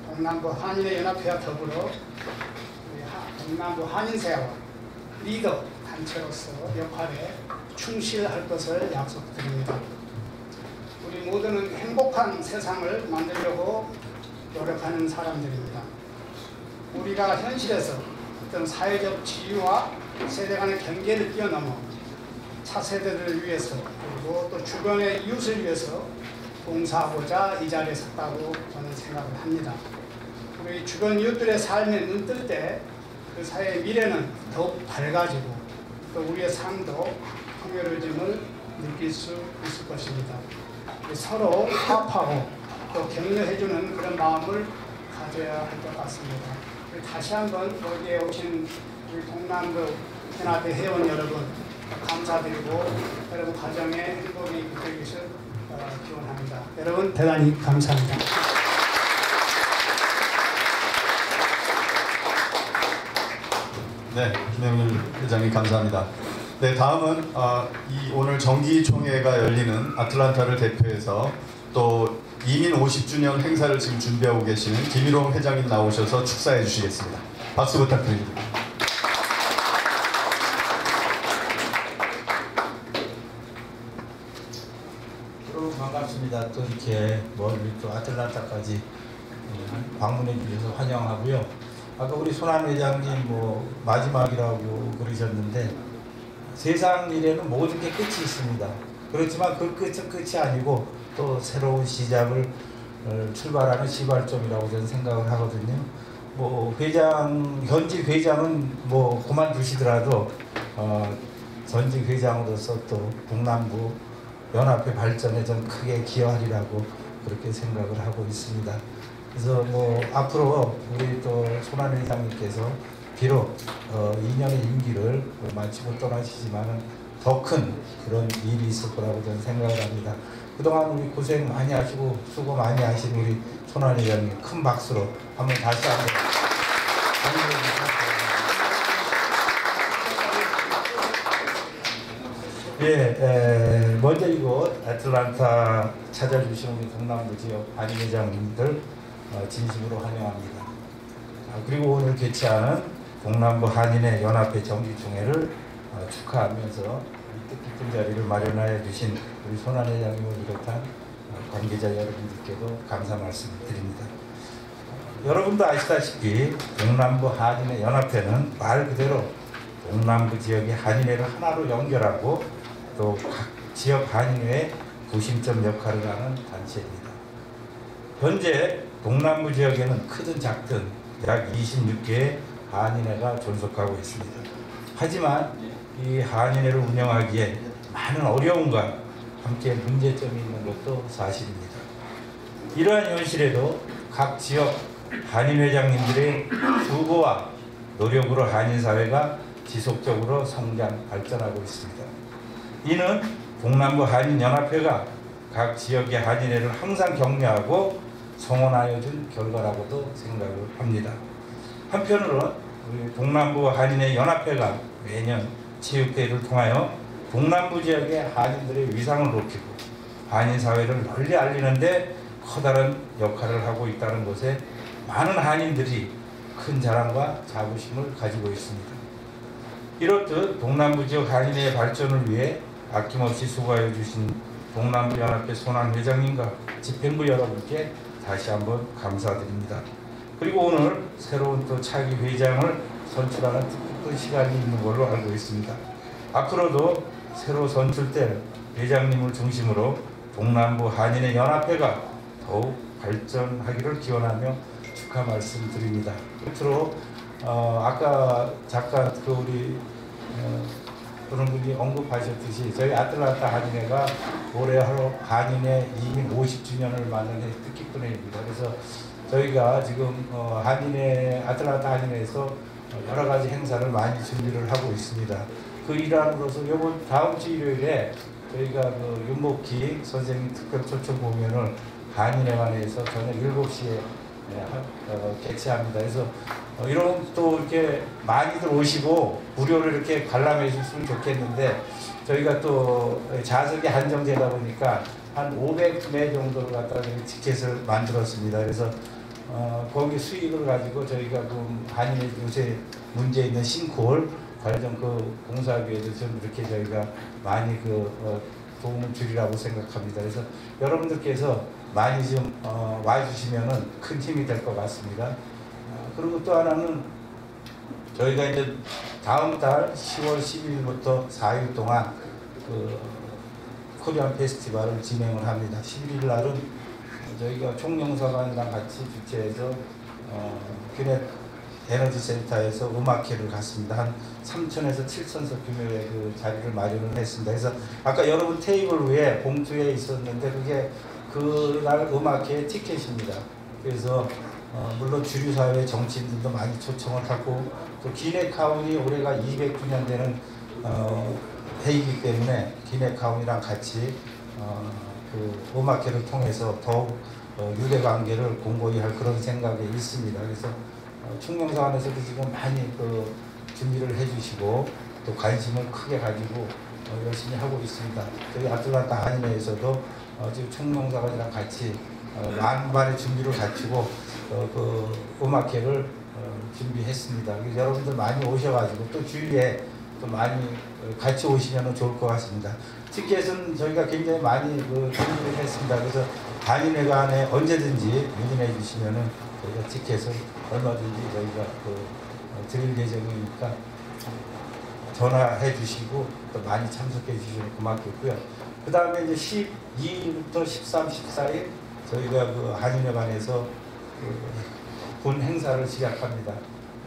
동남부 한인의 연합회와 더불어 동남부 한인세와 리더 단체로서 역할에 충실할 것을 약속드립니다. 우리 모두는 행복한 세상을 만들려고 노력하는 사람들입니다. 우리가 현실에서 어떤 사회적 지위와 세대 간의 경계를 뛰어넘어 차세대를 위해서 그리고 또 주변의 이웃을 위해서 봉사하고자 이 자리에 섰다고 저는 생각을 합니다. 우리 주변 이웃들의 삶에 눈뜰 때 그 사회의 미래는 더욱 밝아지고 또 우리의 삶도 풍요로움을 느낄 수 있을 것입니다. 서로 화합하고 또 격려해주는 그런 마음을 가져야 할 것 같습니다. 다시 한번 여기에 오신 우리 동남부 연합회 회원 여러분 감사드리고 여러분 가정에 행복이 있게 되기를 기원합니다. 여러분 대단히 감사합니다. 네, 김영일 회장님 감사합니다. 네, 다음은 이 오늘 정기총회가 열리는 아틀란타를 대표해서 또 이민 50주년 행사를 지금 준비하고 계시는 김일홍 회장님 나오셔서 축사해 주시겠습니다. 박수 부탁드립니다. 반갑습니다. 또 이렇게 멀리 또 아틀란타까지 방문해 주셔서 환영하고요. 아까 우리 손한 회장님 뭐 마지막이라고 그러셨는데 세상 일에는 모든 게 끝이 있습니다. 그렇지만 그 끝은 끝이 아니고 또 새로운 시작을 출발하는 시발점이라고 저는 생각을 하거든요. 뭐 현직 회장은 뭐 그만두시더라도 전직 회장으로서 또 동남부 연합회 발전에 좀 크게 기여하리라고 그렇게 생각을 하고 있습니다. 그래서 뭐 앞으로 우리 또 손한 회장님께서 비록 2년의 임기를 마치고 떠나시지만은 더 큰 그런 일이 있을 거라고 저는 생각을 합니다. 그동안 우리 고생 많이 하시고 수고 많이 하신 우리 손한 회장님 큰 박수로 한번 다시 한번 예, 먼저 이곳 애틀랜타 찾아주신 우리 동남부 지역 한인 회장님들 진심으로 환영합니다. 그리고 오늘 개최하는 동남부 한인의 연합회 정기총회를 축하하면서 뜻깊은 자리를 마련하여 주신 우리 손한 회장님을 비롯한 관계자 여러분들께도 감사 말씀드립니다. 여러분도 아시다시피 동남부 한인의 연합회는 말 그대로 동남부 지역의 한인회를 하나로 연결하고 또 각 지역 한인회의 구심점 역할을 하는 단체입니다. 현재 동남부 지역에는 크든 작든 약 26개의 한인회가 존속하고 있습니다. 하지만 이 한인회를 운영하기에 많은 어려움과 함께 문제점이 있는 것도 사실입니다. 이러한 현실에도 각 지역 한인회장님들의 수고와 노력으로 한인사회가 지속적으로 성장, 발전하고 있습니다. 이는 동남부 한인연합회가 각 지역의 한인회를 항상 격려하고 성원하여 준 결과라고도 생각을 합니다. 한편으로는 우리 동남부 한인회 연합회가 매년 체육대회를 통하여 동남부 지역의 한인들의 위상을 높이고 한인사회를 널리 알리는 데 커다란 역할을 하고 있다는 것에 많은 한인들이 큰 자랑과 자부심을 가지고 있습니다. 이렇듯 동남부 지역 한인회의 발전을 위해 아낌없이 수고하여 주신 동남부 연합회 손한 회장님과 집행부 여러분께 다시 한번 감사드립니다. 그리고 오늘 새로운 또 차기 회장을 선출하는 뜻깊은 시간이 있는 걸로 알고 있습니다. 앞으로도 새로 선출될 회장님을 중심으로 동남부 한인회 연합회가 더욱 발전하기를 기원하며 축하 말씀드립니다. 끝으로 아까 잠깐 우리 그런 분이 언급하셨듯이 저희 아틀란타 한인회가 올해 하루 한인회 이민 50주년을 맞는 해 뜻깊은 해입니다. 그래서 저희가 지금 아틀란타 한인회에서 여러 가지 행사를 많이 준비를 하고 있습니다. 그 일환으로서 이번 다음 주 일요일에 저희가 윤목희 선생님 특별 초청 공연을 한인회관에서 저녁 7시에 개최합니다. 그래서 이런 또 이렇게 많이들 오시고 무료로 이렇게 관람해 주셨으면 좋겠는데 저희가 또 좌석이 한정되다 보니까 한 500매 정도를 갖다가 티켓을 만들었습니다. 그래서 거기 수익을 가지고 저희가 그 한인회 요새 문제 있는 싱크홀 관련 그 공사비에도 좀 이렇게 저희가 많이 도움을 주리라고 생각합니다. 그래서 여러분들께서 많이 좀 와주시면은 큰 힘이 될 것 같습니다. 그리고 또 하나는 저희가 이제 다음 달 10월 12일부터 4일 동안 그 코리안 페스티벌을 진행을 합니다. 11일 날은 저희가 총영사관이랑 같이 주최해서 기넷 에너지 센터에서 음악회를 갔습니다. 한 3,000에서 7,000석 규모의 그 자리를 마련을 했습니다. 그래서 아까 여러분 테이블 위에 봉투에 있었는데 그게 그날 음악회 티켓입니다. 그래서 물론 주류사회 정치인들도 많이 초청을 하고 또 기네카운이 올해가 200주년 되는 해이기 때문에 기네카운이랑 같이 그 음악회를 통해서 더욱 유대관계를 공고히 할 그런 생각이 있습니다. 그래서 총영사관에서도 지금 많이 준비를 해주시고 또 관심을 크게 가지고 열심히 하고 있습니다. 저희 아틀란타 한인회에서도 지금 총영사관이랑 같이 만반의 준비를 갖추고 그 음악회를 준비했습니다. 여러분들 많이 오셔가지고 또 주위에 또 많이 같이 오시면 좋을 것 같습니다. 티켓은 저희가 굉장히 많이 준비를 했습니다. 그래서 한인회관에 언제든지 문의해 주시면은 저희가 티켓을 얼마든지 저희가 드릴 예정이니까 전화해 주시고 또 많이 참석해 주시면 고맙겠고요. 그 다음에 이제 12일부터 13, 14일 저희가 한인회관에서 본 행사를 시작합니다.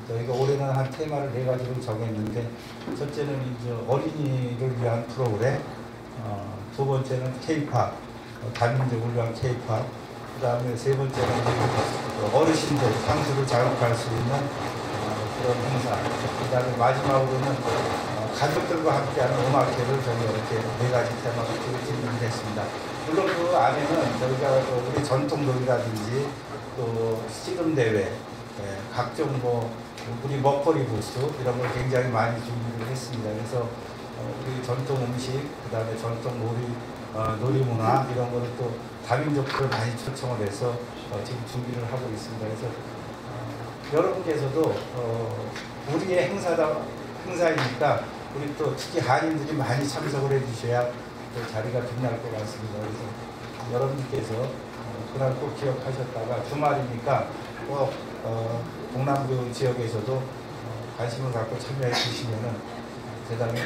저희가 올해는 한 테마를 4가지로 정했는데, 첫째는 이제 어린이를 위한 프로그램, 두 번째는 K-팝, 다민족을 위한 K-팝, 그 다음에 세 번째는 어르신들 향수를 자극할 수 있는 그런 행사, 그 다음에 마지막으로는 가족들과 함께하는 음악회를 저희가 이렇게 4가지 테마로 준비를 했습니다. 물론 그 안에는 저희가 우리 전통놀이라든지 또 씨름 대회, 각종 우리 먹거리 부스 이런 걸 굉장히 많이 준비를 했습니다. 그래서 우리 전통 음식, 그 다음에 전통 놀이문화 이런 거를 또 다민족들을 많이 초청을 해서 지금 준비를 하고 있습니다. 그래서 여러분께서도 우리의 행사이니까 우리 또 특히 한인들이 많이 참석을 해주셔야 또 자리가 빛날 것 같습니다. 그래서 여러분께서 그날 꼭 기억하셨다가 주말이니까 꼭 동남부 지역에서도 관심을 갖고 참여해 주시면은 대단히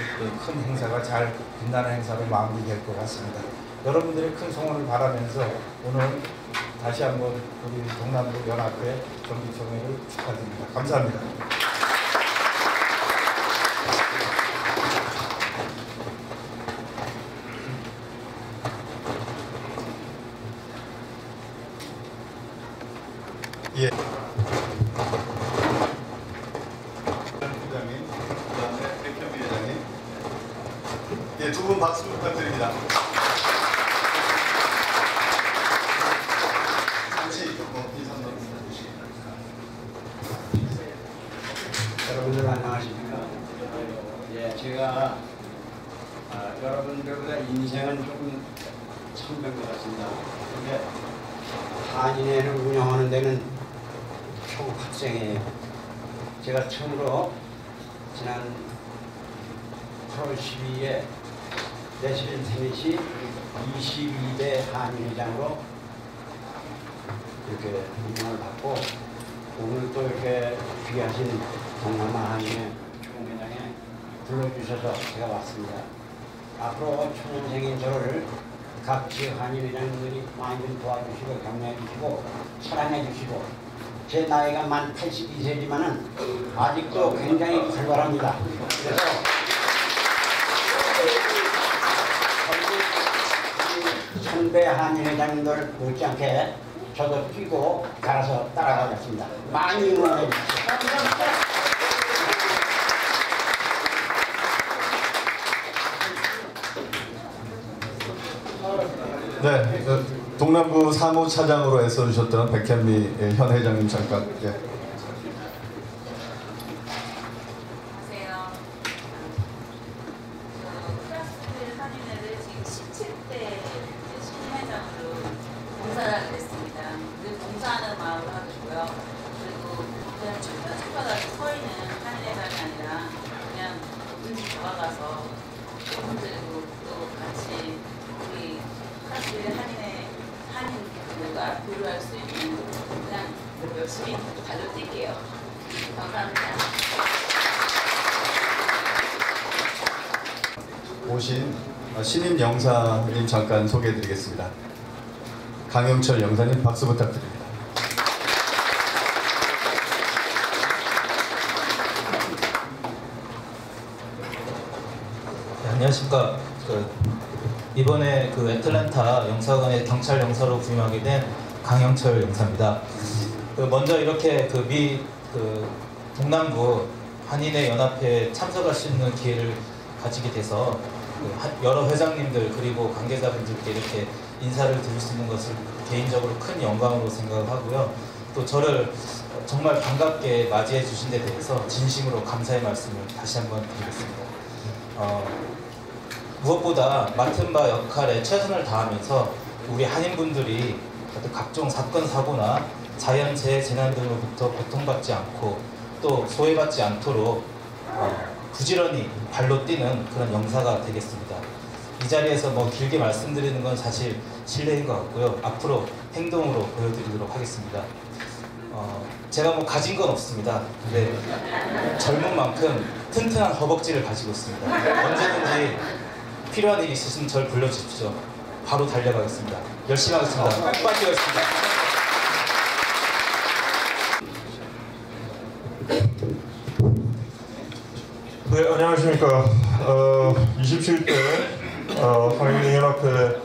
큰 행사가 잘 빛나는 행사로 마무리될 것 같습니다. 여러분들의 큰 성원을 바라면서 오늘 다시 한번 우리 동남부 연합회 정기총회를 축하드립니다. 감사합니다. 예. 부장님, 그다음에 백현미 회장님, 예, 두 분 박수 부탁드립니다. 잠시 인사 나누겠습니다. 여러분들 안녕하십니까? 예, 제가 여러분들보다 인생은 조금 선배인 것 같습니다. 근데 한인회를 운영하는 데는 초학생이에요. 제가 처음으로 지난 8월 12일에 레시덴 테니시 22대 한인회장으로 이렇게 임명을 받고 오늘 또 이렇게 귀하신 동남아 한인회 총회장에 불러주셔서 제가 왔습니다. 앞으로 초년생인 저를 각 지역 한인회장님들이 많이 좀 도와주시고 격려해 주시고 사랑해 주시고 제 나이가 만 82세지만은 아직도 굉장히 활발합니다. 그래서 선배 한인회장님들 못지않게 저도 뛰고 갈아서 따라가겠습니다. 많이 응원해 주십시오. 네, 동남부 사무차장으로 애써주셨던 백현미 현 회장님 잠깐. 예. 안녕하세요. 클라스 한인회를 지금 17대 신회장으로 봉사를 하게 됐습니다. 늘 봉사하는 마음으로 하고 있고요. 그리고 그냥 축하다고 서 있는 한인회장이 아니라 그냥 누군지 다가가서 그리고 또 같이 우리 클라스 한인들과 교류할 수 있는 그냥 열심히 발로 뛸게요. 감사합니다. 오신 신임 영사님 잠깐 소개해드리겠습니다. 강영철 영사님 박수 부탁드립니다. 네, 안녕하십니까. 이번에 애틀랜타 영사관의 경찰 영사로 부임하게 된 강영철 영사입니다. 먼저 이렇게 동남부 한인회 연합회에 참석할 수 있는 기회를 가지게 돼서 여러 회장님들 그리고 관계자분들께 이렇게 인사를 드릴 수 있는 것을 개인적으로 큰 영광으로 생각하고요. 또 저를 정말 반갑게 맞이해 주신 데 대해서 진심으로 감사의 말씀을 다시 한번 드리겠습니다. 무엇보다 맡은 바 역할에 최선을 다하면서 우리 한인분들이 각종 사건, 사고나 자연재해, 재난 등으로부터 고통받지 않고 또 소외받지 않도록 부지런히 발로 뛰는 그런 영사가 되겠습니다. 이 자리에서 길게 말씀드리는 건 사실 실례인 것 같고요. 앞으로 행동으로 보여드리도록 하겠습니다. 제가 가진 건 없습니다. 근데 젊은 만큼 튼튼한 허벅지를 가지고 있습니다. 언제든지 필요한 일이 있으시면 저를 불러주십시오. 바로 달려가겠습니다. 열심히 하겠습니다. 빨리 뛰겠습니다. 안녕하십니까. 27대 한인연합회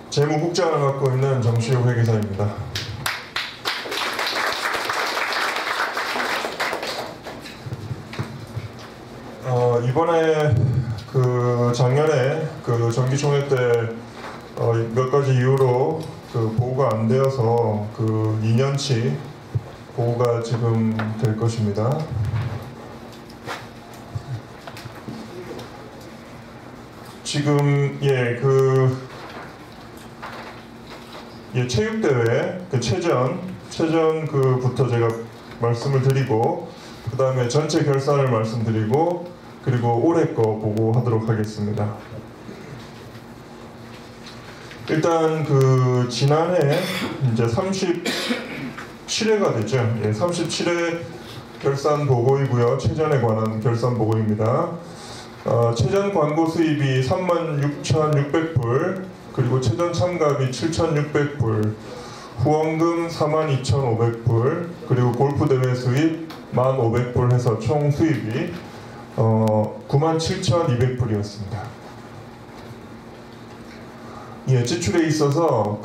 재무국장을 맡고 있는 정시욱 회계사입니다. 이번에 작년에 정기총회 때 몇 가지 이유로 보고가 안 되어서 2년치 보고가 지금 될 것입니다. 지금 체육대회 체전부터 제가 말씀을 드리고 그 다음에 전체 결산을 말씀드리고 그리고 올해 거 보고하도록 하겠습니다. 일단 지난해 이제 37회가 되죠. 37회 결산 보고이고요. 체전에 관한 결산 보고입니다. 체전 광고 수입이 36,600불, 그리고 체전 참가비 7,600불, 후원금 42,500불, 그리고 골프 대회 수입 1,500불 해서 총 수입이 97,200불이었습니다. 지출에 있어서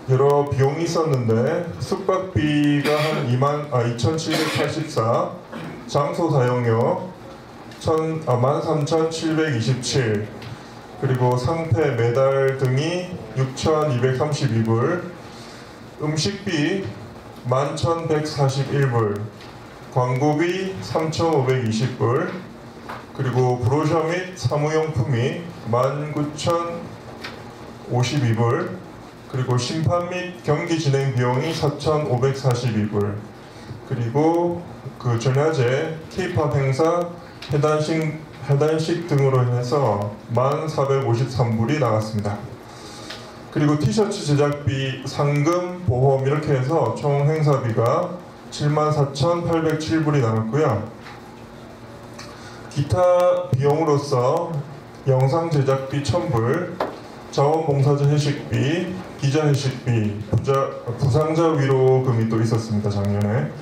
여러 비용이 있었는데 숙박비가 한 2,784, 장소 사용료 13,727, 그리고 상패, 메달 등이 6,232불, 음식비 11,141불, 광고비 3,520불, 그리고 브로셔 및 사무용품이 19,052불, 그리고 심판 및 경기 진행 비용이 4,542불, 그리고 전야제, K-POP 행사, 해단식 등으로 인해서 1,453불이 나갔습니다. 그리고 티셔츠 제작비, 상금, 보험 이렇게 해서 총 행사비가 74,807불이 나갔고요. 기타 비용으로서 영상 제작비 1,000불, 자원봉사자 회식비, 기자 회식비, 부상자 위로금이 또 있었습니다, 작년에.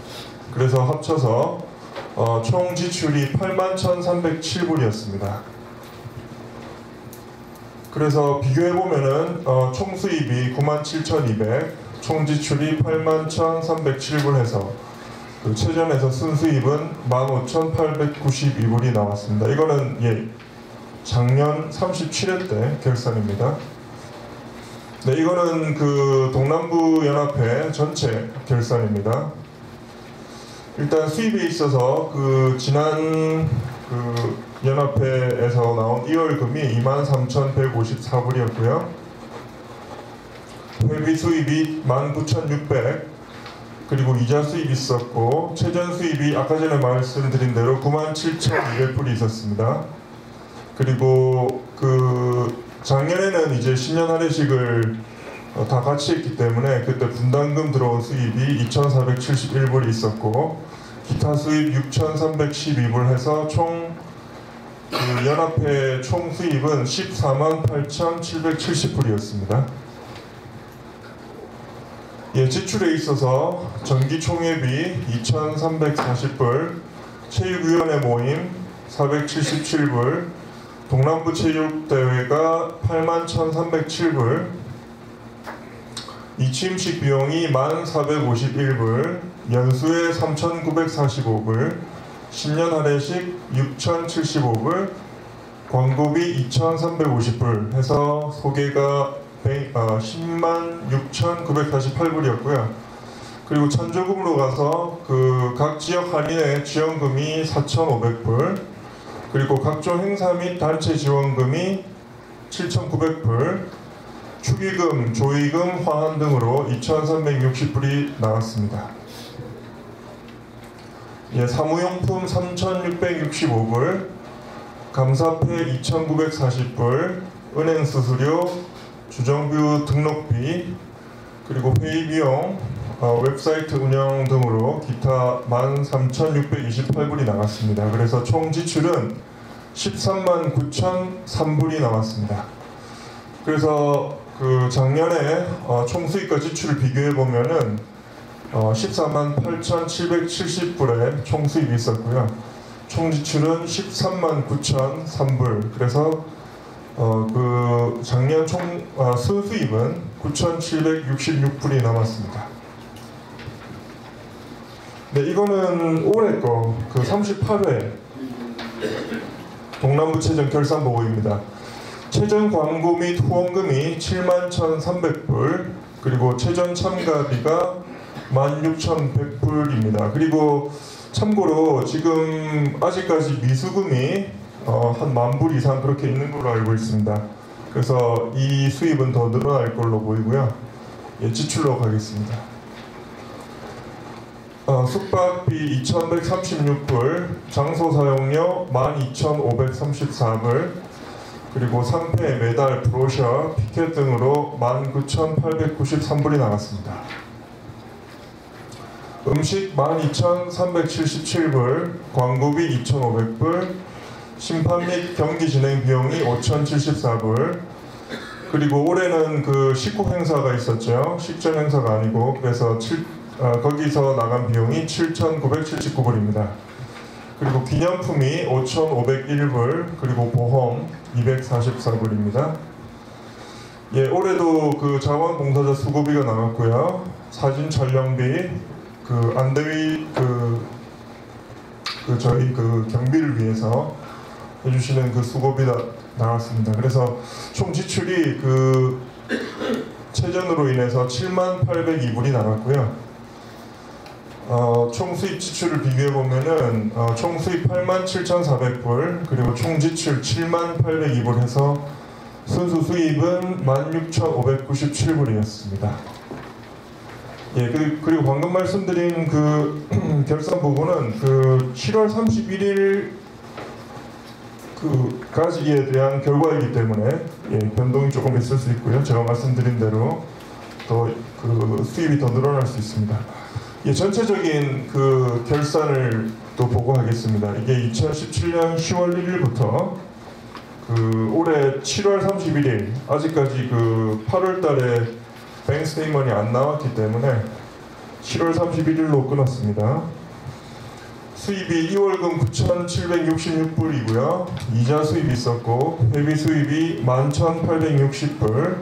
그래서 합쳐서 총 지출이 81,307불이었습니다. 그래서 비교해보면은 총 수입이 97,200, 총 지출이 81,307불 해서 체전에서 순수입은 15,892불이 나왔습니다. 이거는 작년 37회 때 결산입니다. 네, 이거는 동남부 연합회 전체 결산입니다. 일단 수입에 있어서 지난 연합회에서 나온 2월금이 23,154불이었고요. 회비 수입이 19,600, 그리고 이자 수입이 있었고, 체전 수입이 아까 전에 말씀드린 대로 97,200불이 있었습니다. 그리고 작년에는 이제 신년 할애식을 다 같이 했기 때문에 그때 분담금 들어온 수입이 2,471불이 있었고, 기타 수입 6,312불 해서 총 연합회 총 수입은 148,770불이었습니다. 지출에 있어서 정기총회비 2,340불, 체육위원회 모임 477불, 동남부 체육대회가 81,307불, 이취임식 비용이 1451불, 연수회 3,945불, 신년 할애식 6,075불, 광고비 2,350불 해서 소개가 106,948불이었고요. 그리고 찬조금으로 가서 각 지역 할인의 지원금이 4,500불, 그리고 각종 행사 및 단체 지원금이 7,900불, 축의금, 조의금, 화환 등으로 2,360불이 나왔습니다. 사무용품 3,665불, 감사패 2,940불, 은행 수수료, 주정뷰 등록비, 그리고 회의비용, 웹사이트 운영 등으로 기타 13,628불이 나갔습니다. 그래서 총 지출은 139,003불이 나왔습니다. 그래서 작년에 총 수입과 지출을 비교해 보면은 148,770불의 총 수입이 있었고요. 총 지출은 13만 9,003불. 그래서 그 작년 총 순수입은 9,766불이 남았습니다. 네, 이거는 올해 거 그 38회 동남부체전 결산 보고입니다. 체전 광고 및 후원금이 71,300불, 그리고 체전 참가비가 16,100불입니다. 그리고 참고로 지금 아직까지 미수금이 한 10,000불 이상 그렇게 있는 걸로 알고 있습니다. 그래서 이 수입은 더 늘어날 걸로 보이고요. 예, 지출로 가겠습니다. 숙박비 2,136불, 장소 사용료 12,534불, 그리고 상패, 메달, 브로셔, 피켓 등으로 19,893불이 나갔습니다. 음식 12,377불, 광고비 2,500불, 심판 및 경기 진행 비용이 5,074불, 그리고 올해는 그 식구 행사가 있었죠. 식전 행사가 아니고, 그래서 거기서 나간 비용이 7,979불입니다. 그리고 기념품이 5,501불, 그리고 보험 244불입니다. 예, 올해도 그 자원봉사자 수고비가 나갔고요. 사진 촬영비, 그 안대위 저희 그 경비를 위해서 해주시는 그 수고비가 나왔습니다. 그래서 총 지출이 그 체전으로 인해서 78,802불이 나갔고요. 총 수입 지출을 비교해 보면은 총 수입 87,400불, 그리고 총 지출 78,802불 해서 순수 수입은 16,597불이었습니다. 예, 그리고 방금 말씀드린 그 결산 보고는 그 7월 31일 까지에 대한 결과이기 때문에 예, 변동이 조금 있을 수 있고요. 제가 말씀드린 대로 더 그 수입이 더 늘어날 수 있습니다. 예, 전체적인 그 결산을 또 보고하겠습니다. 이게 2017년 10월 1일부터 그 올해 7월 31일, 아직까지 그 8월 달에 뱅크 스테이트먼이 안 나왔기 때문에 7월 31일로 끊었습니다. 수입이 2월금 9,766불이고요. 이자 수입이 있었고, 회비 수입이 11,860불,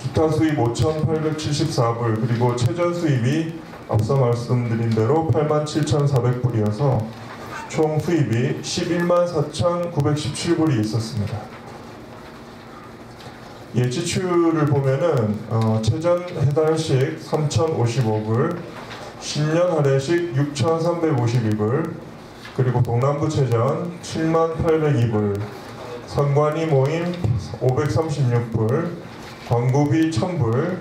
기타 수입 5,874불, 그리고 체전 수입이 앞서 말씀드린 대로 87,400불이어서 총 수입이 114,917불이 있었습니다. 예, 지출을 보면은 체전 해달식 3,055불, 신년 할애식 6,352불, 그리고 동남부체전 78,002불, 선관위 모임 536불, 광고비 1,000불,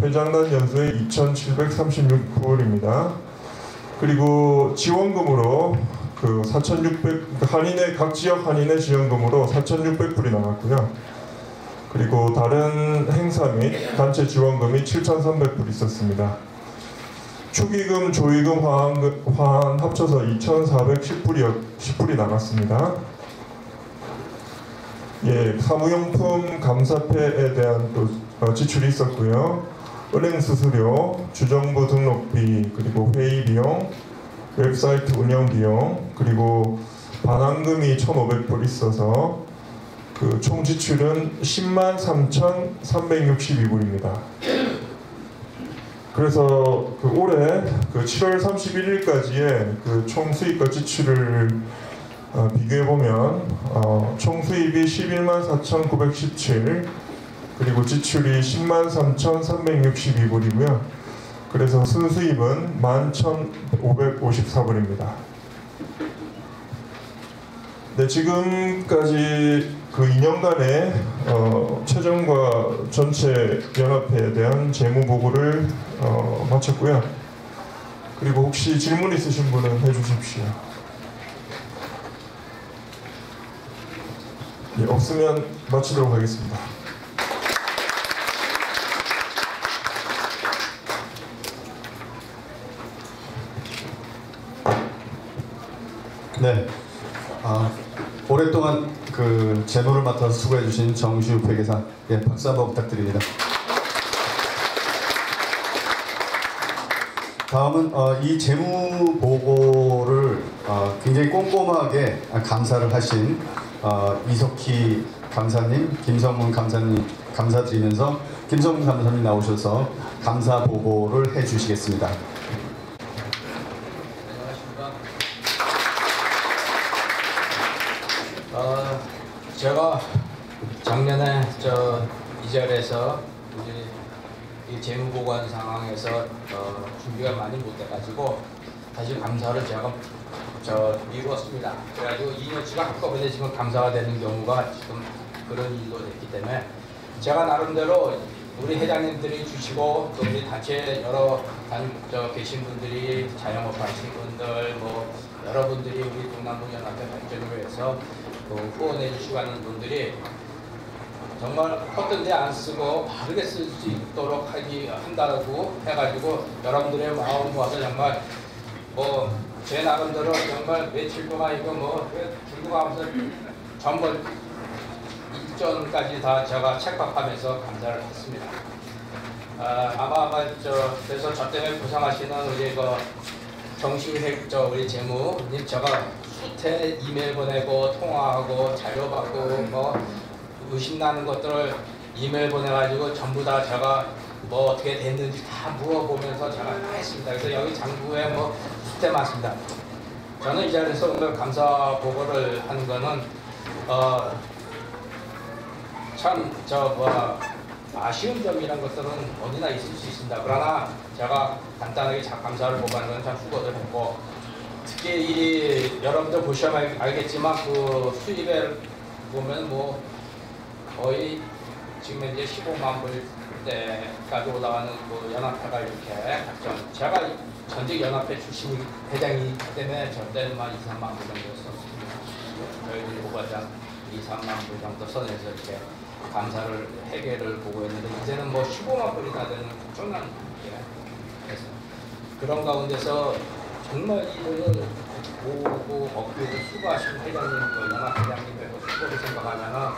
회장단 연수회 2,736불입니다. 그리고 지원금으로 그 4,600 한인회 각 지역 한인회 지원금으로 4,600불이 나갔고요. 그리고 다른 행사 및 단체 지원금이 7,300불 있었습니다. 축의금, 조의금, 화환 합쳐서 2,410불이 나갔습니다. 예, 사무용품 감사패에 대한 또 지출이 있었고요. 은행 수수료, 주정부 등록비, 그리고 회의 비용, 웹사이트 운영 비용, 그리고 반환금이 1,500불 있어서 그 총 지출은 103,362불입니다. 그래서 그 올해 그 7월 31일까지의 그 총 수입과 지출을 비교해 보면 총 수입이 114,917, 그리고 지출이 103,362불이고요. 그래서 순수입은 11,554불입니다. 네, 지금까지 그 2년간의 체전과 전체 연합회에 대한 재무 보고를 마쳤고요. 그리고 혹시 질문 있으신 분은 해주십시오. 예, 없으면 마치도록 하겠습니다. 네, 오랫동안 그 재무를 맡아서 수고해주신 정시욱 회계사, 예, 박수 한번 부탁드립니다. 다음은 이 재무 보고를 굉장히 꼼꼼하게 감사를 하신 이석희 감사님, 김성문 감사님 감사드리면서 김성문 감사님 나오셔서 감사 보고를 해주시겠습니다. 제가 작년에 이 자리에서 우리 이 재무보관 상황에서 준비가 많이 못 돼가지고 다시 감사를 제가 미루었습니다. 그래가지고 2년치가 한꺼번에 지금 감사가 되는 경우가 지금 그런 일도 됐기 때문에 제가 나름대로 우리 회장님들이 주시고 또 우리 단체 여러 계신 분들이 자영업 하신 분들 뭐 여러분들이 우리 동남북연합회 발전을 위해서 후원해 주시고 하는 분들이 정말 헛된 데 안 쓰고 바르게 쓸 수 있도록 한다고 해가지고 여러분들의 마음 모아서 정말 제 나름대로 정말 며칠 동안 이거 들고 가면서 전부 일전까지 다 제가 책박하면서 감사를 했습니다. 아마 그래서 저 때문에 고생하시는 우리 정식회 우리 재무님 제가 수태 이메일 보내고 통화하고 자료 받고 의심나는 것들을 이메일 보내가지고 전부 다 제가 어떻게 됐는지 다 물어보면서 제가 다 했습니다. 그래서 여기 장부에 수태 많습니다. 저는 이 자리에서 오늘 감사 보고를 하는 거는 참 아쉬운 점이란 것들은 어디나 있을 수 있습니다. 그러나 제가 간단하게 감사를 보고하는 건 참 수고를 했고 특히 여러분들 보시면 알겠지만 그 수입에 보면 거의 지금 이제 15만 불대까지 올라가는 연합회가 이렇게 제가 전직 연합회 출신 회장이기 때문에 저 때는 2, 3만 불 정도 썼습니다. 저희들이 오바장 2, 3만 불 정도 써내서 이렇게 감사를 회계를 보고 있는데 이제는 15만 불이나 되는 엄청난 그래서 그런 가운데서 정말 이분을 보고 얻기도 수고하신 회장님, 연합회장님 수고를 생각하면은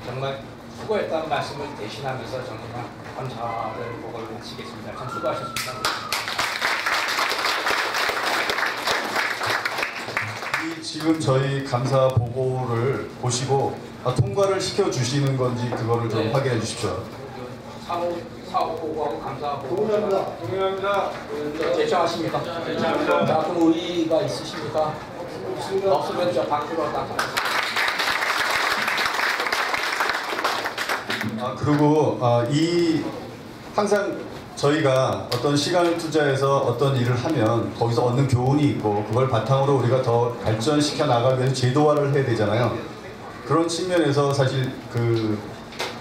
정말 수고했다는 말씀을 대신하면서 정말 감사를 보고를 마치겠습니다. 참 수고하셨습니다. 지금 저희 감사 보고를 보시고 통과를 시켜주시는 건지 그거를 좀 확인해 주십시오. 사업 보고하고 감사 보고. 동의합니다. 제청하십니까? 제청합니다. 자, 그럼 의의가 있으십니까? 없으면 저 밖으로 딱. 그리고 항상 저희가 어떤 시간을 투자해서 어떤 일을 하면 거기서 얻는 교훈이 있고 그걸 바탕으로 우리가 더 발전시켜 나가기 위해서 제도화를 해야 되잖아요. 그런 측면에서 사실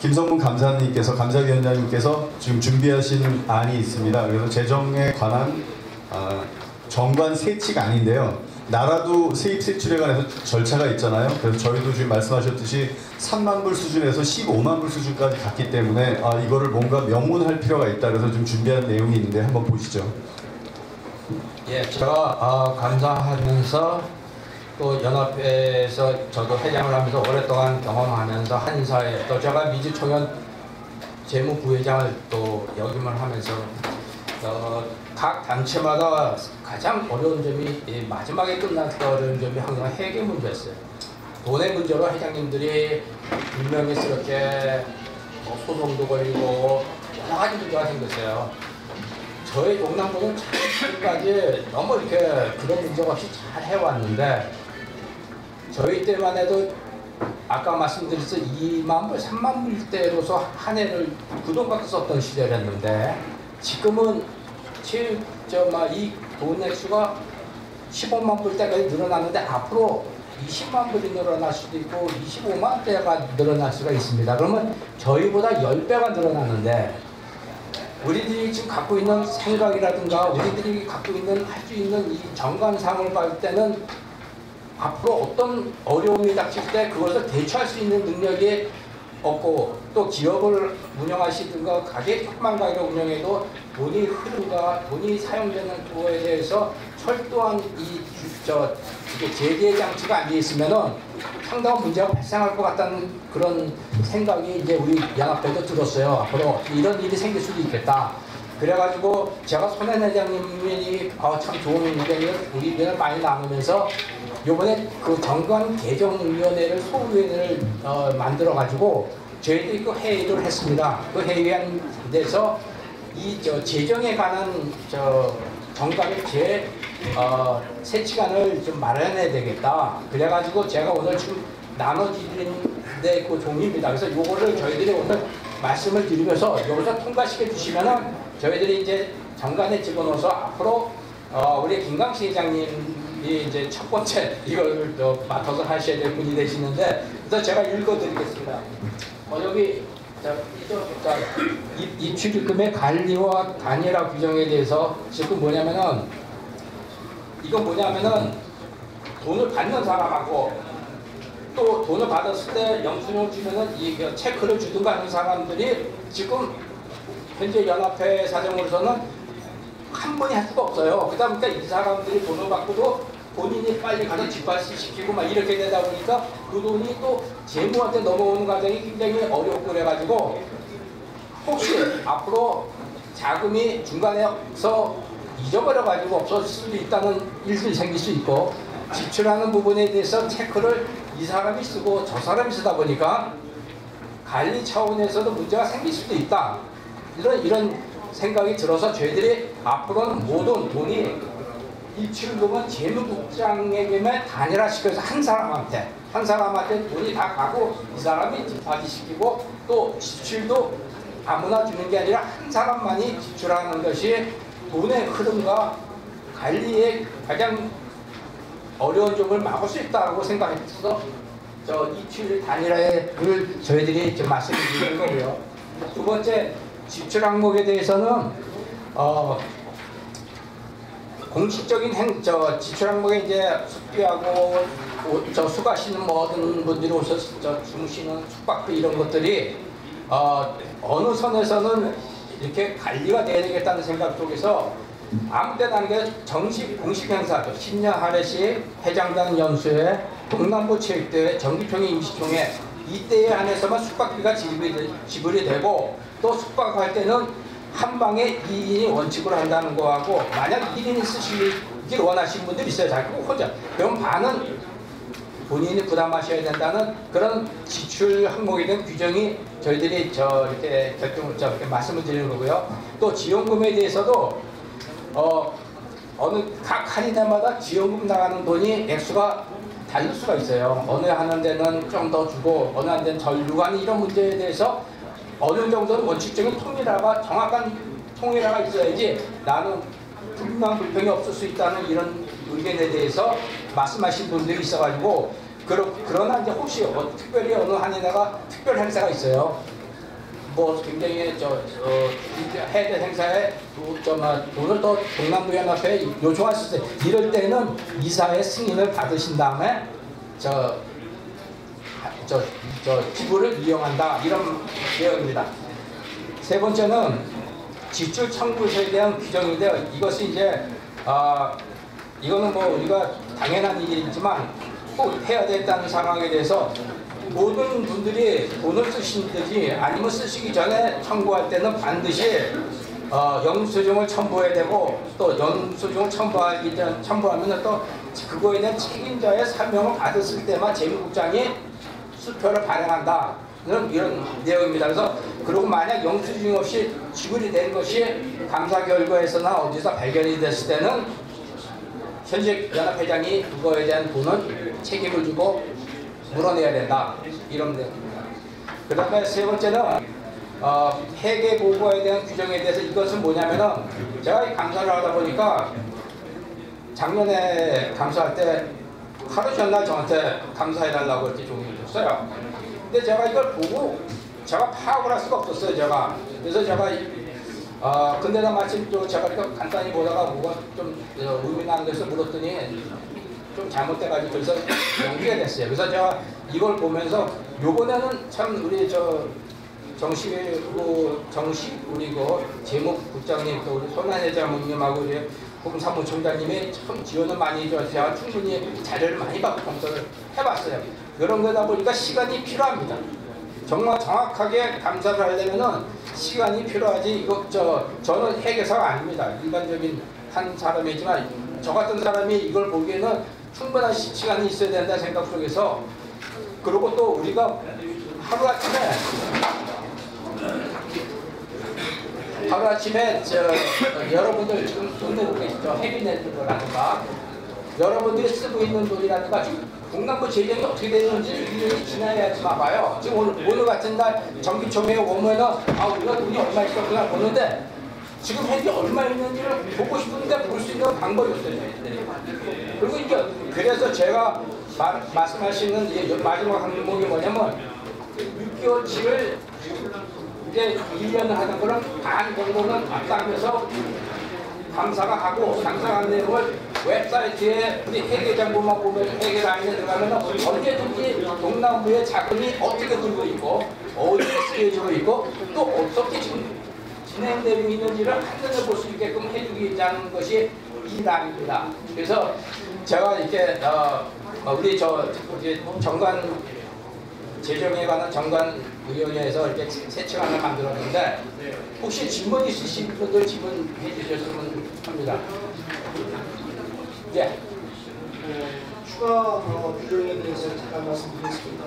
김성문 감사위원장님께서 지금 준비하신 안이 있습니다. 그래서 재정에 관한 정관 세칙 아닌데요. 나라도 세입 세출에 관해서 절차가 있잖아요. 그래서 저희도 지금 말씀하셨듯이 3만 불 수준에서 15만 불 수준까지 갔기 때문에 이거를 뭔가 명문할 필요가 있다. 그래서 좀 준비한 내용이 있는데 한번 보시죠. 예, 제가 감사하면서 또 연합회에서 저도 회장을 하면서 오랫동안 경험하면서 한사회 또 제가 미주총연 재무부회장을 또 역임을 하면서 각 단체마다 가장 어려운 점이 마지막에 끝났을 때 어려운 점이 항상 회계 문제였어요. 돈의 문제로 회장님들이 불명예스럽게 소송도 걸리고 여러 가지 문제가 생겼어요. 저희 동남부는 지금까지 너무 이렇게 그런 문제가 없이 잘 해왔는데 저희 때만 해도 아까 말씀드렸듯이 2만 불, 3만 불대로서 한 해를 그 돈밖에 썼던 시절이었는데 지금은 이 돈 액수가 15만 불대까지 늘어났는데 앞으로 20만 불이 늘어날 수도 있고 25만 대가 늘어날 수가 있습니다. 그러면 저희보다 10배가 늘어났는데 우리들이 지금 갖고 있는 생각이라든가 우리들이 갖고 있는 할 수 있는 이 정관상을 봤을 때는 앞으로 어떤 어려움이 닥칠 때 그것을 대처할 수 있는 능력이 없고 또 기업을 운영하시든가 가게만 가게를 운영해도 돈이 흐름과 돈이 사용되는 거에 대해서 철도한 이게 재계 장치가 안 돼 있으면은 상당한 문제가 발생할 것 같다는 그런 생각이 이제 우리 연합회도 들었어요. 앞으로 이런 일이 생길 수도 있겠다. 그래가지고 제가 손현 회장님이 참 좋은 의견을 많이 나누면서 요번에 그 정관 개정위원회를 소위원회를 만들어가지고 저희들이 그 회의를 했습니다. 그 회의한 데서 이 재정에 관한 정관의 세치관을 좀 마련해야 되겠다. 그래가지고 제가 오늘 지금 나눠드리는데 그 종입니다. 그래서 요거를 저희들이 오늘 말씀을 드리면서 여기서 통과시켜 주시면은 저희들이 이제 정관에 집어넣어서 앞으로 우리 김강식 회장님이 이제 첫 번째 이걸 맡아서 하셔야 될 분이 되시는데, 그래서 제가 읽어드리겠습니다. 여기 입출입금의 관리와 단일화 규정에 대해서 지금 뭐냐면은 이건 뭐냐면은 돈을 받는 사람하고 또 돈을 받았을 때 영수증을 주면은 이 체크를 주든가 하는 사람들이 지금 현재 연합회 사정으로서는 한 번이 할 수가 없어요. 그러니까 이 사람들이 돈을 받고도 본인이 빨리 가서 집합시키고 막 이렇게 되다 보니까 그 돈이 또 재무한테 넘어오는 과정이 굉장히 어렵고 그래가지고 혹시 앞으로 자금이 중간에서 잊어버려가지고 없어질 수도 있다는 일들이 생길 수 있고, 지출하는 부분에 대해서 체크를 이 사람이 쓰고 저 사람이 쓰다 보니까 관리 차원에서도 문제가 생길 수도 있다. 이런 생각이 들어서 저희들이 앞으로는 모든 돈이 입출금은 재무국장에게만 단일화시켜서 한 사람한테 돈이 다 가고 이 사람이 디파짓시키고 또 지출도 아무나 주는 게 아니라 한 사람만이 지출하는 것이 돈의 흐름과 관리에 가장 어려운 점을 막을 수 있다고 생각해서 입출 단일화를 저희들이 좀 말씀드리는 거고요. 두 번째, 지출 항목에 대해서는 공식적인 지출 항목에 이제 숙비하고 수고하시는 모든 분들이 오셔서 주무시는 숙박비 이런 것들이 어느 선에서는 이렇게 관리가 돼야 되겠다는 생각 속에서 아무 때나 게 정식 공식 행사, 신년 할애식, 회장단 연수회, 동남부 체육대회, 정기총회, 임시총회 이때에 한해서만 숙박비가 지불이 되고, 또 숙박할 때는 한 방에 2인이 원칙으로 한다는 거하고, 만약 1인이 쓰시길 원하시는 분들이 있어요. 자기 혼자. 그럼 반은 본인이 부담하셔야 된다는 그런 지출 항목에 대한 규정이 저희들이 이렇게 이렇게 말씀을 드리는 거고요. 또 지원금에 대해서도 어느 각 할인회마다 지원금 나가는 돈이 액수가 다를 수가 있어요. 어느 하는 데는 좀 더 주고 어느 하는 데는 덜 주고 하는 이런 문제에 대해서 어느 정도는 원칙적인 정확한 통일화가 있어야지 나는 불평이 없을 수 있다는 이런 의견에 대해서 말씀하신 분들이 있어가지고, 그러나 이제 혹시 특별히 어느 한인회가 특별 행사가 있어요. 뭐 굉장히 해야 될 행사에 돈을 더 동남부연합회에 요청하실 때, 이럴 때는 이사의 승인을 받으신 다음에 기부를 이용한다, 이런 내용입니다. 세 번째는 지출 청구서에 대한 규정인데요. 이것이 이제 이거는 뭐 우리가 당연한 일이지만 꼭 해야 된다는 상황에 대해서 모든 분들이 돈을 쓰시든지 아니면 쓰시기 전에 청구할 때는 반드시 영수증을 첨부해야 되고, 또 영수증을 첨부하면 또 그거에 대한 책임자의 사명을 받았을 때만 재무국장이 수표를 발행한다, 이런 내용입니다. 그래서 그리고 만약 영수증 없이 지불이 된 것이 감사 결과에서나 어디서 발견이 됐을 때는 현직 연합회장이 그거에 대한 돈은 책임을 지고 물어내야 된다, 이런 내용입니다. 그 다음에 세 번째는 회계 보고에 대한 규정에 대해서, 이것은 뭐냐면은 제가 감사를 하다 보니까 작년에 감사할 때 하루 전날 저한테 감사해달라고 이렇게 종이를 줬어요. 근데 제가 이걸 보고 제가 파악을 할 수가 없었어요, 제가. 그래서 제가 근데나 마침 또 제가 이렇게 간단히 보다가 뭐가 좀 의미가 안 돼서 물었더니 좀 잘못돼가지고 그래서 연기가 됐어요. 그래서 제가 이걸 보면서 요번에는 참 우리 정식 우리 재무국장님, 또 우리 손한 회장님하고 우리 혹은 사무총장님이 참 지원을 많이 해줘서 제가 충분히 자료를 많이 받고 검토를 해봤어요. 그런 거다 보니까 시간이 필요합니다. 정말 정확하게 감사를 하려면은 시간이 필요하지. 이거 저는 회계사가 아닙니다. 일반적인 한 사람이지만 저 같은 사람이 이걸 보기에는 충분한 시간이 있어야 된다 생각 속에서, 그리고 또 우리가 하루아침에 여러분들 지금 돈 내고 계시죠? 해비넷이라든가 여러분들이 쓰고 있는 돈이라든가 동남부 재정이 어떻게 되는지 1년이 지나야지만 봐요. 지금 오늘 같은 날 정기총회 오면은 우리가 돈이 얼마 있었구나 보는데 지금 현재 얼마 있는지를 보고 싶은데 볼 수 있는 방법이 없어요. 그리고 이제 그래서 제가 말씀하시는 마지막 항목이 뭐냐면 6개월치를 이제 1년을 하는 거는 반 정도는 앞당겨서 강사가 하고, 강사한 내용을 웹사이트에 우리 회계장부만 보면 회계 라인에 들어가면 언제든지 동남부의 자금이 어떻게 들고 있고 어디에 쓰여지고 있고 또 어떻게 지금 진행되고 있는지를 한눈에 볼 수 있게끔 해주기자는 것이 이 날입니다. 그래서 제가 이렇게 우리 정관 재정에 관한 정관위원회에서 이렇게 세칙안을 만들었는데 혹시 질문 있으신 분들 질문해 주셨으면 합니다. 예. 추가 규정에 대해서 잠깐 말씀드리겠습니다.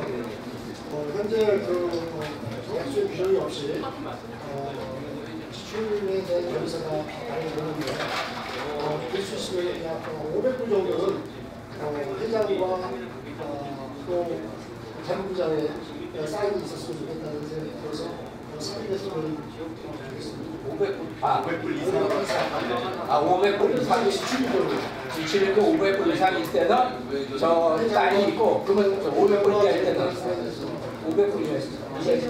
현재 약속의 규정이 없이 지출에 대한 결의사가 발행되는데 볼 수 있으면 약 500불 정도는 회장과 또 대부부장의 사인이 있었으면 좋겠다는 생각이 들어서 사인해서 드리겠습니다. 500불 이상. 500불 이상 지출액이 500불 이상일 때는 저 사인이 있고, 그러면 500불 이하일 때는 500불 이하일 때는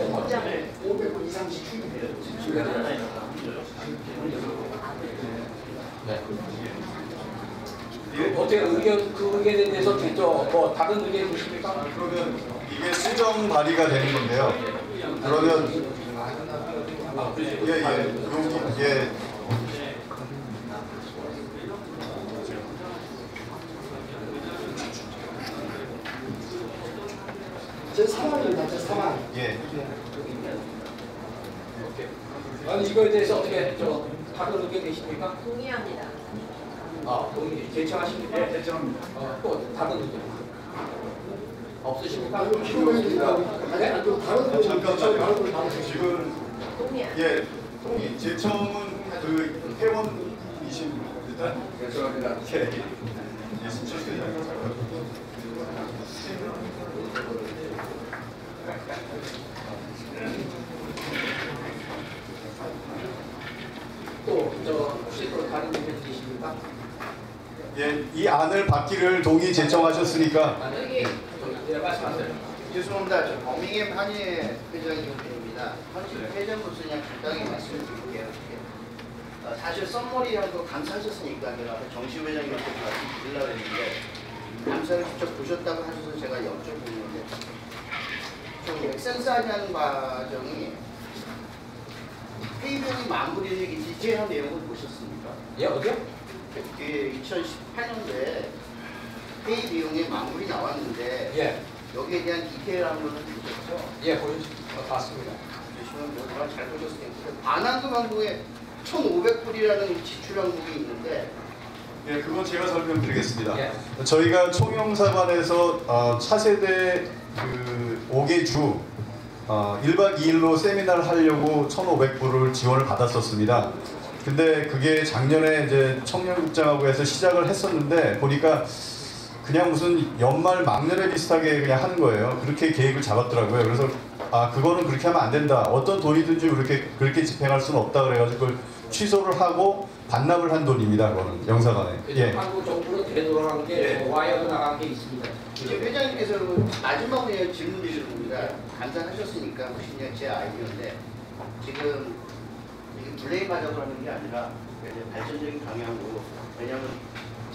500불 이상 지출이 돼요. 네. 어떻게 그 의견에 대해서 뭐 다른 의견 있으십니까? 그러면 이게 수정 발의가 되는 건데요. 그러면 예. 제 3항입니다. 제 3항. 예. 아니 이거에 대해서 어떻게 다른 의견 계십니까? 동의합니다. 동의. 제청하십니까? 네, 제청합니다. 또 다른 의견 없으십니까? 잠깐만요. 지금 예, 동의. 제청은 그 회원이신 일단 죄송합니다. 예. 혹시 또 다른 의견 있으십니까? 예, 이 안을 받기를 동의 제청하셨으니까. 말씀하세요. 죄송합니다. 저 범잉햄 한인회 회장입니다. 회장으로서 그냥 간단히 말씀을 드릴게요. 사실 썸머리하고 감사하셨으니까 제가 정시우 회장님한테 말씀드리려고 했는데 감사를 직접 보셨다고 하셔서 제가 여쭤보는데 좀 엑센스하는 과정이 페이비용이 마무리되기 디테일한 내용을 보셨습니까? 예, 어디요? 2018년도에 페이 비용의 마무리 나왔는데 예. 여기에 대한 디테일한 거는 보셨죠? 예, 봤습니다. 보시면 제가 잘 보셨으니까 반환금 항목에 1,500불이라는 지출 항목이 있는데 예, 그건 제가 설명드리겠습니다. 예. 저희가 총영사관에서 차세대 그 5개 주 1박 2일로 세미나를 하려고 1,500불을 지원을 받았었습니다. 근데 그게 작년에 이제 청년국장하고 해서 시작을 했었는데 보니까 그냥 무슨 연말 막년회 비슷하게 그냥 하는 거예요. 그렇게 계획을 잡았더라고요. 그래서 그거는 그렇게 하면 안 된다. 어떤 돈이든지 그렇게 집행할 수는 없다 그래가지고 그걸 취소를 하고 반납을 한 돈입니다. 그거는 영사관에. 예. 한국 정부로 되돌아간 게 와이어도 나간 게 있습니다. 이제 회장님께서 마지막으로 질문 드리는 겁니다. 간단하셨으니까 혹시 그냥 제 아이디어인데 지금 이게 블레임 마작을 하는 게 아니라 발전적인 방향으로, 왜냐하면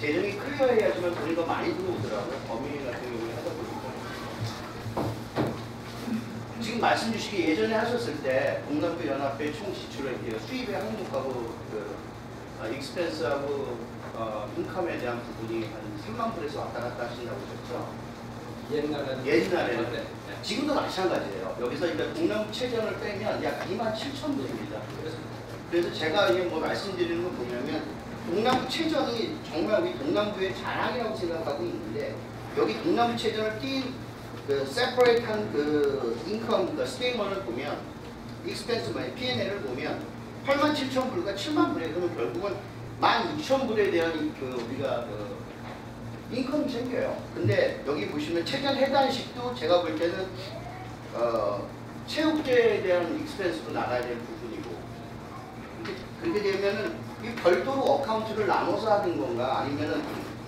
재정이 클리어해야지만 돈이 더 많이 들어오더라고요. 범위 같은 경우에 하다 보니까 지금 말씀 주시기 예전에 하셨을 때 동남부 연합회 총 지출을 수입의 항목하고 익스펜스하고 인컴에 대한 부분이 한 3만 불에서 왔다 갔다 하신다고 하셨죠? 옛날에는. 옛날에는. 지금도 마찬가지예요. 여기서 이제 동남부 체전을 빼면 약 27,000불입니다. 그래서 제가 이게 뭐 말씀드리는 건 뭐냐면 동남부 체전이 정말 우리 동남부의 자랑이라고 생각하고 있는데 여기 동남부 체전을 띈 그 세퍼레이트한 그 인컴 그 스테이먼을 보면 익스펜스 P&L을 보면 87,000불과 70,000불에 그러면 결국은 16,000불에 대한 그 우리가 그 인컴이 생겨요. 근데 여기 보시면 체전 해단식도 제가 볼 때는 체육계에 대한 익스펜스도 나가야 될 부분이고 그렇게 되면은 이 별도로 어카운트를 나눠서 하는 건가 아니면은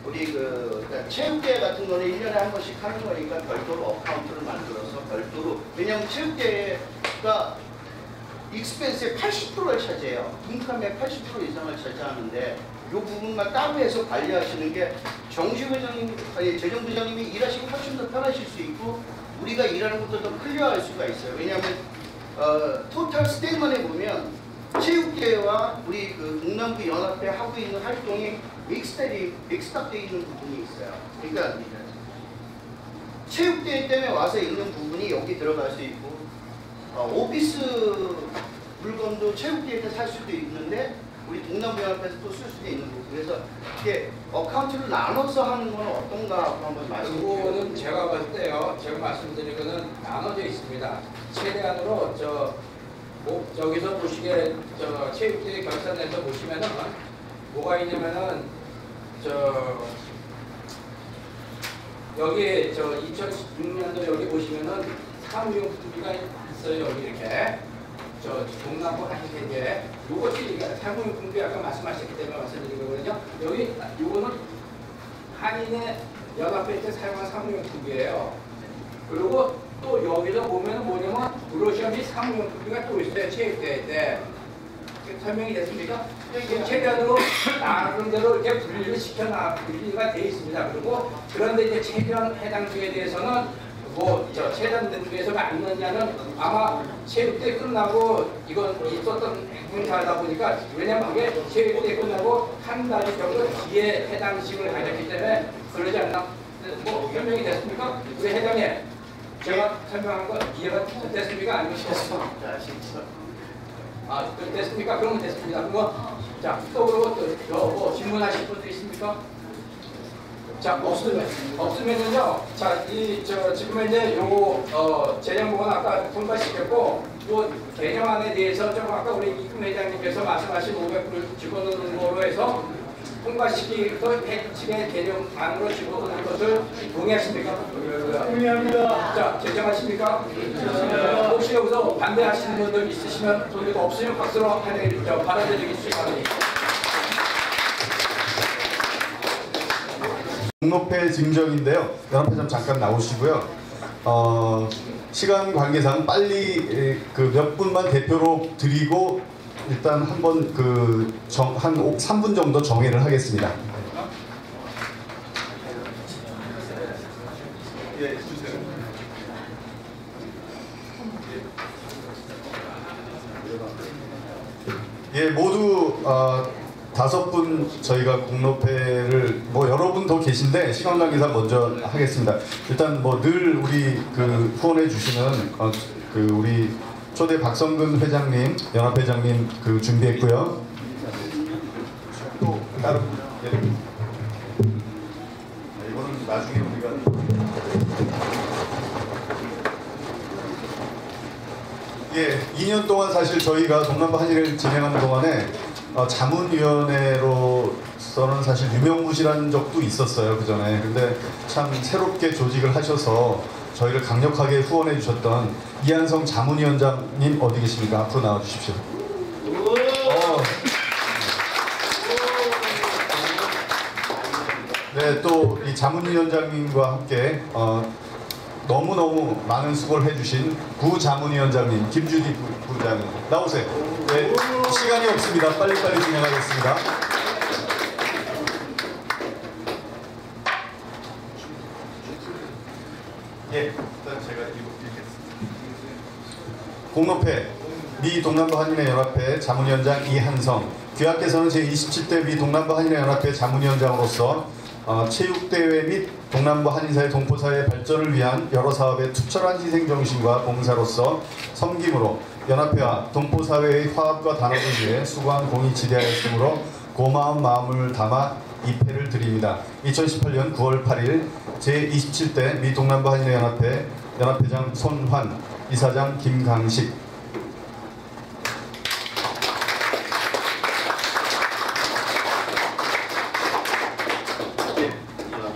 우리 그러니까 체육대회 같은 거는 1년에 한 번씩 하는 거니까 별도로 어카운트를 만들어서 별도로 왜냐하면 체육대회가 익스펜스의 80%를 차지해요. 인컴의 80% 이상을 차지하는데 이 부분만 따로 해서 관리하시는 게 정시 회장님, 아니 재정부장님이 일하시기 훨씬 더 편하실 수 있고 우리가 일하는 것도 더 클리어할 수가 있어요. 왜냐하면 토탈 스테이먼에 보면 체육대회와 우리 그 동남부 연합회 하고 있는 활동이 믹스업되어 있는 부분이 있어요. 그러니까 체육대회 때문에 와서 있는 부분이 여기 들어갈 수 있고 오피스 물건도 체육대회 때 살 수도 있는데 우리 동남부 연합회에서 또 쓸 수도 있는 부분. 그래서 이게 어카운트를 나눠서 하는 건 어떤가 하고 한번 말씀해 주세요. 그거는 제가 봤을 때요. 제가 말씀드린 거는 나눠져 있습니다. 최대한으로 저기서 보시게 체육대회 결산에서 보시면은 뭐가 있냐면은 여기 2016년도 여기 보시면은 사무용품비가 있어요. 여기 이렇게 동남부 한인회계 요것이 사무용품비 아까 말씀하셨기 때문에 말씀드린 거거든요. 여기 요거는 한인회 연합회 때 사용한 사무용품비예요. 그리고 또 여기서 보면 뭐냐면 브로셔 및 사무용품비가 또 있어요. 체육대회 때. 설명이 됐습니까? 이게 최대한으로 나름대로 이렇게 분리가 돼 있습니다. 그리고 그런데 이제 체전 해당주에 대해서는 체전 중에서 맞느냐는 아마 체육대 끝나고 이건 있었던 행사다 보니까 왜냐면 그게 체육대 끝나고 한 달 정도 뒤에 해당식을 가졌기 때문에 그러지 않나? 설명이 됐습니까? 우리 회장님 제가 설명한 거 이해가 됐습니까? 아니면 됐습니까? 그러면 됐습니다. 그러면 자, 또 그리고 질문하실 분도 있습니까? 자, 없으면은요. 자, 지금 이제 요거 재정부는 아까 통과시켰고 요 개정안에 대해서 좀 아까 우리 이금 회장님께서 말씀하신 500불 집어넣는 거로 해서 통과시키고 해치의 개정안으로 집어넣는 것을 동의하십니까? 동의합니다. 자, 제정하십니까? 혹시 여기서 반대하시는 분들 있으시면 돈이 없으면 박수로 받아들이기 바랍니다. 공로패 증정인데요. 연합회 좀 잠깐 나오시고요. 시간 관계상 빨리 그 몇 분만 대표로 드리고 일단 한번 한 3분 정도 정회를 하겠습니다. 예, 주세요. 예, 모두 5분 저희가 공로패를 여러분 더 계신데 시간 관계상 먼저 하겠습니다. 일단 늘 우리 후원해 주시는 우리 초대 박성근 회장님, 연합회장님 준비했고요. 또 따로 이거는 나중에 우리가 예, 2년 동안 사실 저희가 동남부 한일회를 진행하는 동안에 자문위원회로서는 사실 유명무실한 적도 있었어요, 그 전에. 근데 참 새롭게 조직을 하셔서 저희를 강력하게 후원해 주셨던 이한성 자문위원장님 어디 계십니까? 앞으로 나와 주십시오. 네, 또 이 자문위원장님과 함께 너무너무 많은 수고를 해주신 부자문위원장님 김주디 부장님 나오세요. 네, 시간이 없습니다. 빨리빨리 진행하겠습니다. 예, 일단 제가 읽겠습니다. 공로패 미 동남부 한인회 연합회 자문위원장 이한성. 귀하께서는 제27대 미 동남부 한인회 연합회 자문위원장으로서 체육대회 및 동남부 한인사회 동포사회의 발전을 위한 여러 사업에 투철한 희생정신과 봉사로서 섬김으로 연합회와 동포사회의 화합과 단합을 위해 수고한 공이 지대하였으므로 고마운 마음을 담아 이 패를 드립니다. 2018년 9월 8일 제27대 미 동남부 한인회 연합회 연합회장 손환, 이사장 김강식.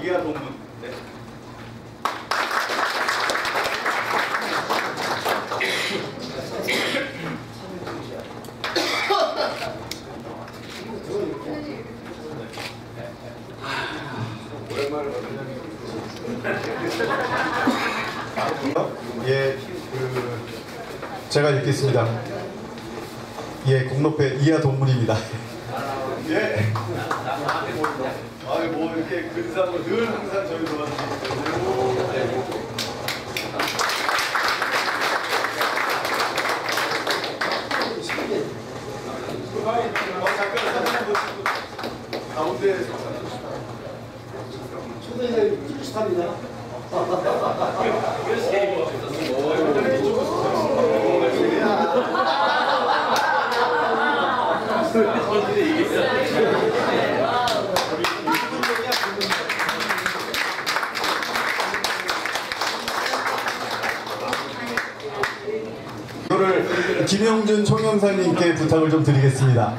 이하 동문. 네. 예, 제가 읽겠습니다. 예, 공로패 이하 동문입니다. 예. 뭐 이렇게 근사하고 늘 항상 저희 도와주시고. 잠깐 사진 한번 찍고 가운데에서 초대장님 뚜리스탑니다. 이거를 김영준 총영사님께 부탁을 좀 드리겠습니다.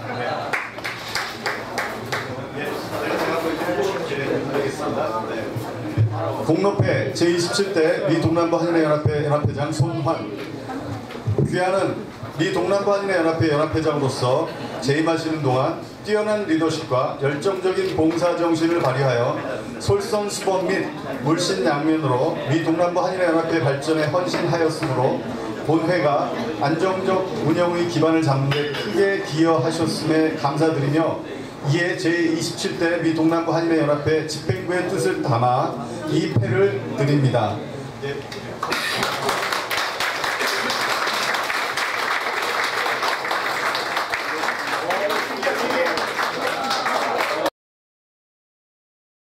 공로패 제27대 미 동남부 한인회 연합회 연합회장 손환. 귀하는 미 동남부 한인회 연합회 연합회장으로서 재임하시는 동안 뛰어난 리더십과 열정적인 봉사정신을 발휘하여 솔선수범 및 물신양면으로 미 동남부 한인회 연합회 발전에 헌신하였으므로 본회가 안정적 운영의 기반을 잡는 데 크게 기여하셨음에 감사드리며 이에 제27대 미 동남부 한인회 연합회 집행부의 뜻을 담아 이 패를 드립니다. 예.